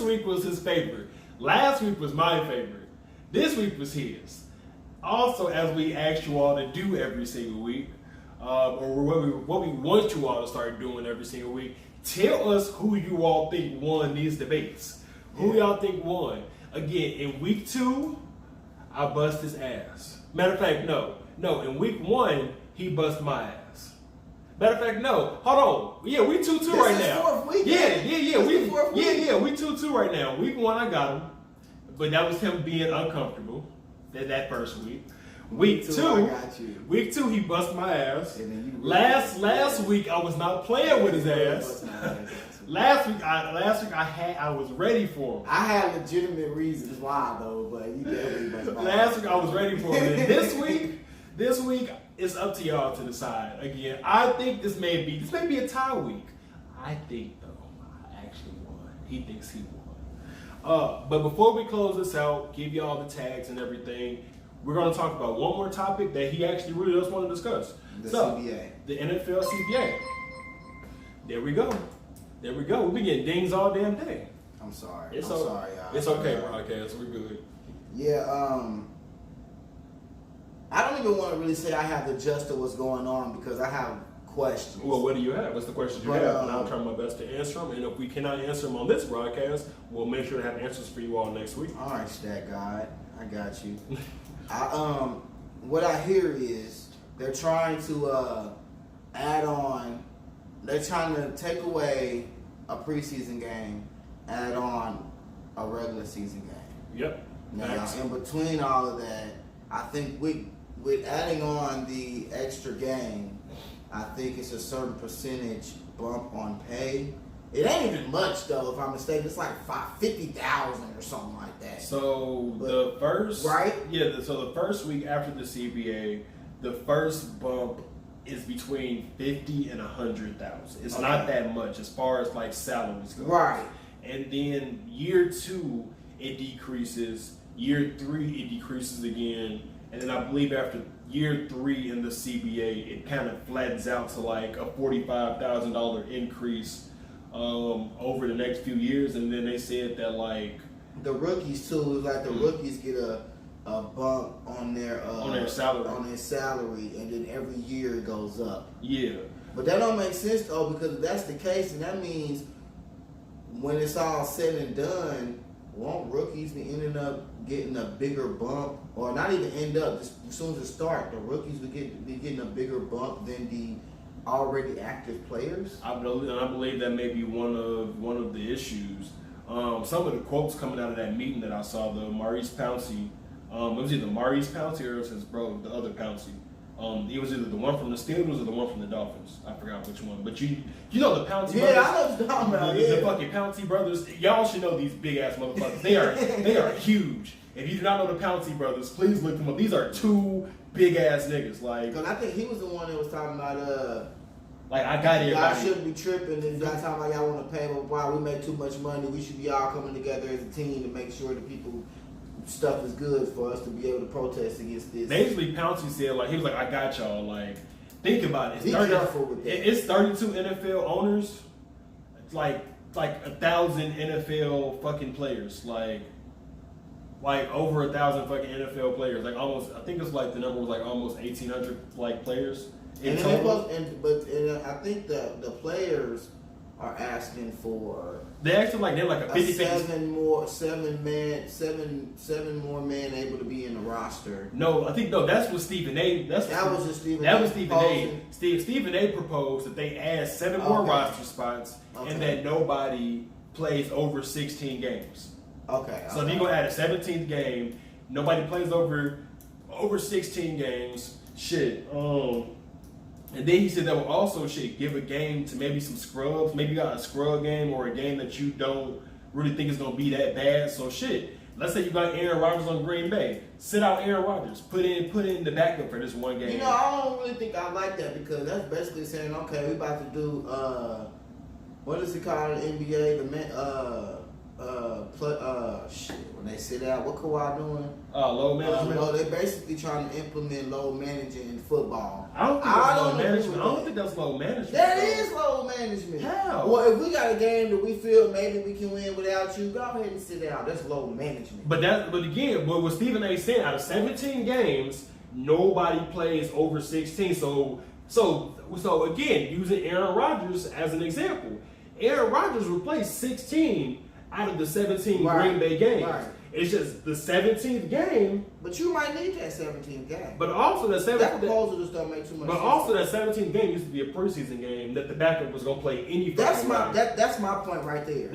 week was his favorite. Last week was my favorite. This week was his. Also, as we asked you all to do every single week, or what we want you all to start doing every single week, tell us who you all think won these debates. Who y'all think won? Again, in week 2, I bust his ass. Matter of fact, no. In week 1, he bust my ass. Matter of fact, no. Hold on. Yeah, we 2-2 right now. Fourth week, We 2-2 right now. Week 1, I got him, but that was him being uncomfortable. That first week. Week 2, I got you. Week 2, he bust my ass. And then you Last week, I was not playing with his ass. Last week I was ready for him. I had legitimate reasons why though, but you definitely bust my Last ass. week I was ready for him. And this week it's up to y'all to decide. Again, I think this may be a tie week. I think though, I actually won. He thinks he won. But before we close this out, give y'all the tags and everything, we're going to talk about one more topic that he actually really does want to discuss. The CBA. The NFL CBA. There we go. We've been getting dings all damn day. I'm sorry. It's I'm sorry, y'all. It's okay, broadcast. We're good. Yeah, I don't even want to really say I have the gist of what's going on because I have questions. Well, what do you have? What's the questions you have? And I'll try my best to answer them. And if we cannot answer them on this broadcast, we'll make sure to have answers for you all next week. All right, Stat God, I got you. What I hear is they're trying to add on. They're trying to take away a preseason game, add on a regular season game. Yep. Now, in between all of that, I think with adding on the extra game, I think it's a certain percentage bump on pay. It ain't even much though, if I'm mistaken. It's like $50,000 or something like that. So the first week after the CBA, the first bump is between 50 and 100,000. It's not that much as far as like salaries go. Right. And then year 2 it decreases. Year 3 it decreases again. And then I believe after year 3 in the CBA, it kind of flattens out to like a $45,000 increase over the next few years. And then they said that like the rookies too, like the rookies get a bump on their salary, and then every year it goes up. Yeah. But that don't make sense though, because if that's the case, then that means when it's all said and done, won't rookies be ending up getting a bigger bump, or not even end up, just as soon as it starts, the rookies would be getting a bigger bump than the already active players? I believe that may be one of the issues. Some of the quotes coming out of that meeting that I saw, the Maurice Pouncey, it was either Maurice Pouncey or it was his bro, the other Pouncey. It was either the one from the Steelers or the one from the Dolphins. I forgot which one. But you know the Pouncey brothers? Yeah, I know what you're talking about. The fucking Pouncey brothers. Y'all should know these big ass motherfuckers. They are huge. If you do not know the Pouncey brothers, please look them up. These are two big ass niggas. Like, because I think he was the one that was talking about like, I got it. Y'all shouldn't be tripping, and y'all talking about y'all want to pay, but why we make too much money. We should be all coming together as a team to make sure that people stuff is good for us to be able to protest against this. Basically, Pouncey said, like, he was like, I got y'all. Like, think about it. Be careful with that. It's 32 NFL owners. It's like 1,000 NFL fucking players. Like over 1,000 fucking NFL players. Like almost, I think it's like the number was like almost 1,800 like players. And I think the players are asking for. They actually like they're like a 50 seven more men able to be in the roster. No, that's what Stephen A. That was Stephen A. Stephen A. proposed that they add 7 more roster spots and that nobody plays over 16 games. Okay. So if you're gonna add a 17th game, nobody plays over 16 games. Shit. And then he said that will also give a game to maybe some scrubs. Maybe you got a scrub game or a game that you don't really think it's gonna be that bad. So shit. Let's say you got Aaron Rodgers on Green Bay. Sit out Aaron Rodgers. Put in the backup for this one game. You know, I don't really think I like that because that's basically saying, okay, we about to do what is it called in the NBA? The shit. When they sit out, what Kawhi doing? Load management. No, they're basically trying to implement load management in football. I don't think that's load management. I don't think that's load management. That is load management. How? Well, if we got a game that we feel maybe we can win without you, go ahead and sit out. That's load management. But again, what Stephen A. said, out of 17 games, nobody plays over 16. So again, using Aaron Rodgers as an example, Aaron Rodgers will play 16 out of the 17 Green Bay games. Right. It's just the 17th game. But you might need that 17th game. But also that proposal just don't make too much sense. But also that 17th game used to be a preseason game that the backup was gonna play any. That's my point right there.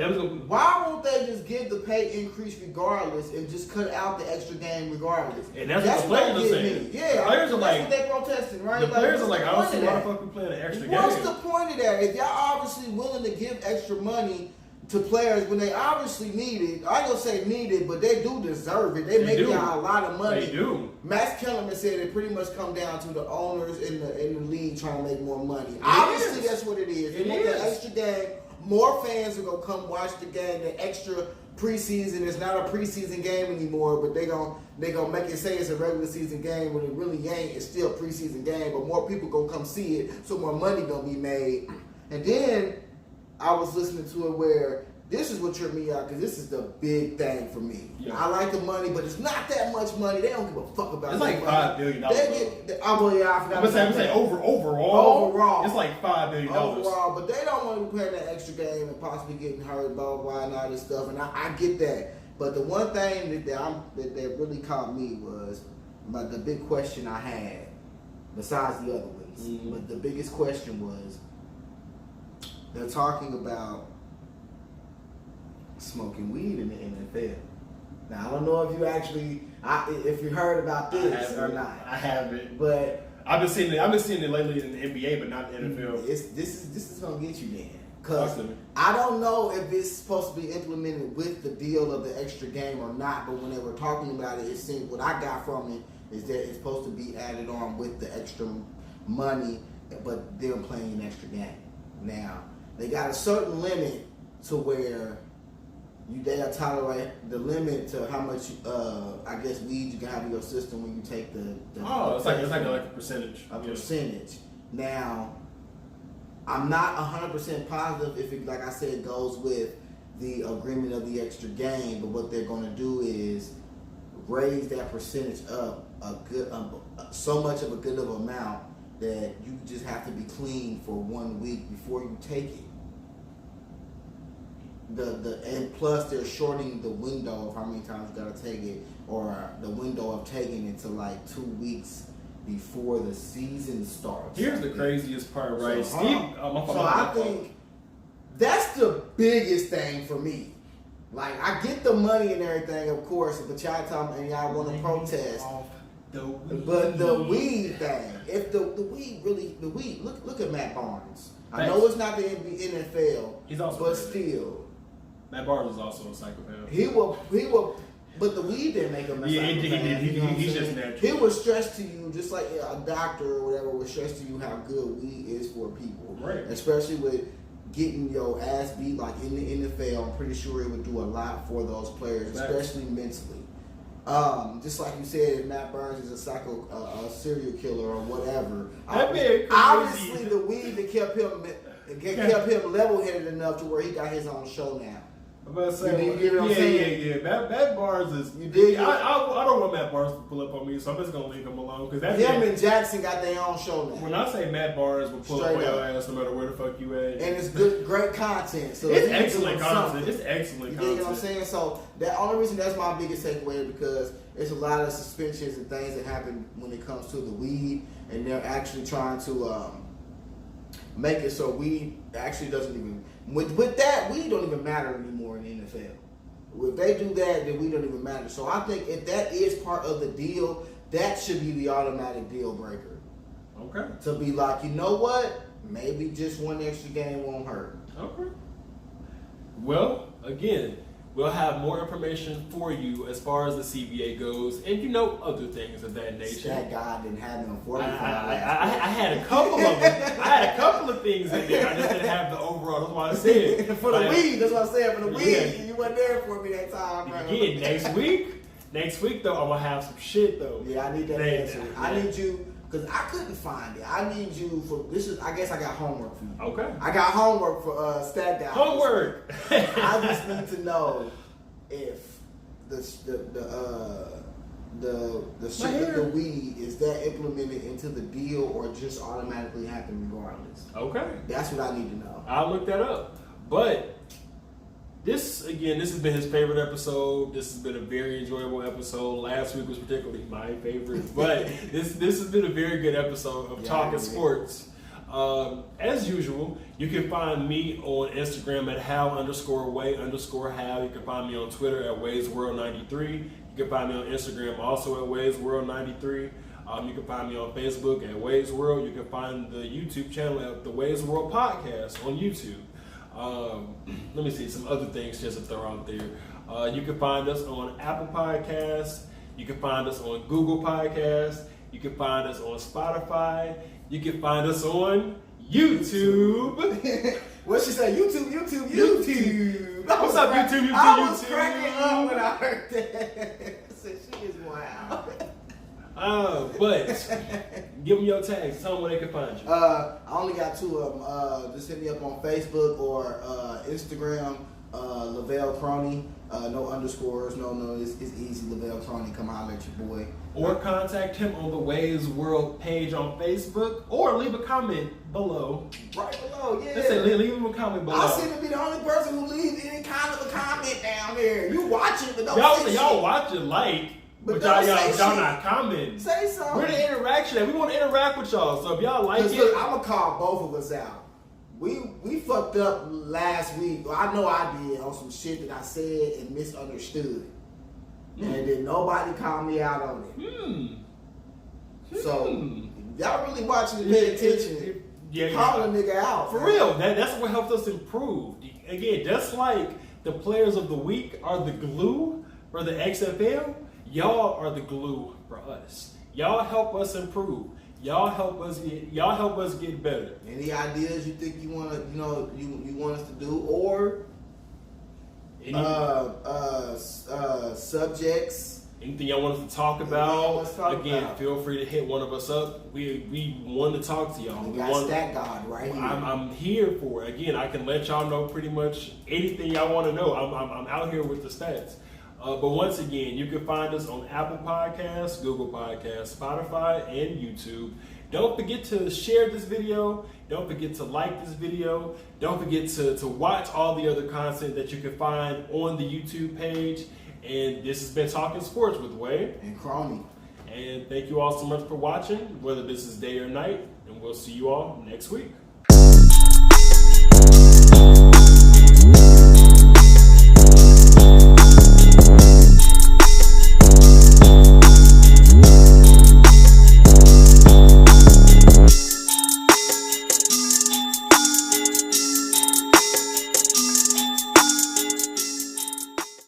Why won't they just give the pay increase regardless and just cut out the extra game regardless? And that's what the players are saying. Yeah, the players are that's what they protesting, right? The players are like, I don't see why the fuck we playing an extra game. What's the point of that? If y'all obviously willing to give extra money to players when they obviously need it, I ain't gonna say need it, but they do deserve it. They make y'all a lot of money. They do. Max Kellerman said it pretty much come down to the owners in the league trying to make more money. Obviously, that's what it is. They make an extra game. More fans are gonna come watch the game. The extra preseason is not a preseason game anymore, but they gonna make it say it's a regular season game when it really ain't. It's still a preseason game, but more people gonna come see it, so more money gonna be made. And then I was listening to it where this is what tripped me out because this is the big thing for me. Yeah. I like the money, but it's not that much money. They don't give a fuck about it. It's like $5 billion. I forgot. I'm saying overall, it's like $5 billion. Overall, but they don't want to be playing that extra game and possibly getting hurt, blah, blah, blah, and all this stuff. And I get that. But the one thing that really caught me was the big question I had, besides the other ones, but the biggest question was, they're talking about smoking weed in the NFL. Now I don't know if you actually, if you heard about this or not. I haven't, but I've been seeing it lately in the NBA, but not the NFL. This is gonna get you there, cause I don't know if it's supposed to be implemented with the deal of the extra game or not. But when they were talking about it, it seemed what I got from it is that it's supposed to be added on with the extra money, but they're playing an extra game. Now they got a certain limit to where they'll tolerate the limit to how much I guess weed you can have in your system when you take the it's like a percentage. A percentage. Now, I'm not 100% positive if it, like I said, goes with the agreement of the extra game, but what they're going to do is raise that percentage up so much of a good of amount that you just have to be clean for 1 week before you take it. And plus they're shortening the window of how many times you gotta take it, or the window of taking it to like 2 weeks before the season starts. Here's the craziest part, right? So I think that's the biggest thing for me. Like, I get the money and everything, of course, but y'all talking and y'all want to protest. But the weed thing, if the weed really, look at Matt Barnes. I know it's not the NFL, he's also but still. Matt Barnes is also a psychopath. He will, but the weed didn't make him a psychopath. He's just natural. He would stress to you, just like a doctor or whatever would stress to you how good weed is for people. Right. Especially with getting your ass beat like in the NFL. I'm pretty sure it would do a lot for those players, especially mentally. Just like you said, if Matt Barnes is a serial killer or whatever, obviously the weed that kept him level-headed enough to where he got his own show now. I'm about to say, yeah. Matt Barnes is. You did. I don't want Matt Barnes to pull up on me, so I'm just gonna leave him alone because him and Jackson got their own show now. When I say Matt Barnes will pull up on your ass no matter where the fuck you at, and it's great content. So it's excellent content. It's excellent content. You dig what I'm saying? So the only reason that's my biggest takeaway is because there's a lot of suspensions and things that happen when it comes to the weed, and they're actually trying to make it so weed actually doesn't even. With that, weed don't even matter anymore in the NFL. If they do that, then we don't even matter. So I think if that is part of the deal, that should be the automatic deal breaker. Okay. To be like, you know what? Maybe just one extra game won't hurt. Okay. Well, again, we'll have more information for you as far as the CBA goes, and you know, other things of that nature. That guy didn't have no 45. I had a couple of them. I had a couple of things in there. I just didn't have the overall. That's why I said for the weed. That's what I said. For the weed, yeah. you wasn't there for me that time, bro. Yeah, next week. Next week though, I'm gonna have some shit though. Yeah, I need that answer. Yeah. I need you. Because I couldn't find it. I need you for this is. I guess I got homework for you. Okay. I got homework for Stat Guy. Homework. I just need to know if the shit with the weed is that implemented into the deal or just automatically happen regardless. Okay. That's what I need to know. I'll look that up. But this has been his favorite episode. This has been a very enjoyable episode. Last week was particularly my favorite, but this has been a very good episode of Talking Sports. As usual, you can find me on Instagram at how_way_how. You can find me on Twitter at waysworld93. You can find me on Instagram also at waysworld93. You can find me on Facebook at Ways World. You can find the YouTube channel at the Ways World Podcast on YouTube. Let me see some other things just to throw out there. You can find us on Apple Podcasts. You can find us on Google Podcasts. You can find us on Spotify. You can find us on YouTube. What she say? YouTube. What's up, YouTube? I was cracking up when I heard that. I said, she is wild. But give them your tags. Tell them where they can find you. I only got 2 of them. Just hit me up on Facebook or Instagram. Lavelle Croney. No underscores. No. It's easy. Lavelle Croney. Come holler at your boy. Or contact him on the Ways World page on Facebook, or leave a comment below. Right below, yeah. Let's say leave him a comment below. I seem to be the only person who leaves any kind of a comment down there. You watch it, but don't say y'all shit. watch it, like, but don't y'all say shit. not commenting. Say something. We're the interaction. We want to interact with y'all. So if y'all like it, look, I'm gonna call both of us out. We fucked up last week. Well, I know I did on some shit that I said and misunderstood. And then nobody called me out on it. So y'all really watching and pay attention. Call a nigga out. For real. That's what helps us improve. Again, just like the players of the week are the glue for the XFL, y'all are the glue for us. Y'all help us improve. Y'all help us get better. Any ideas you think you want to, you want us to do, or subjects? Anything y'all want us to talk about? Feel free to hit one of us up. We want to talk to y'all. We got Stat God right here. I'm here for it. Again, I can let y'all know pretty much anything y'all want to know. I'm out here with the stats. But once again, you can find us on Apple Podcasts, Google Podcasts, Spotify, and YouTube. Don't forget to share this video. Don't forget to like this video. Don't forget to watch all the other content that you can find on the YouTube page. And this has been Talking Sports with Wei and Croney. And thank you all so much for watching, whether this is day or night. And we'll see you all next week.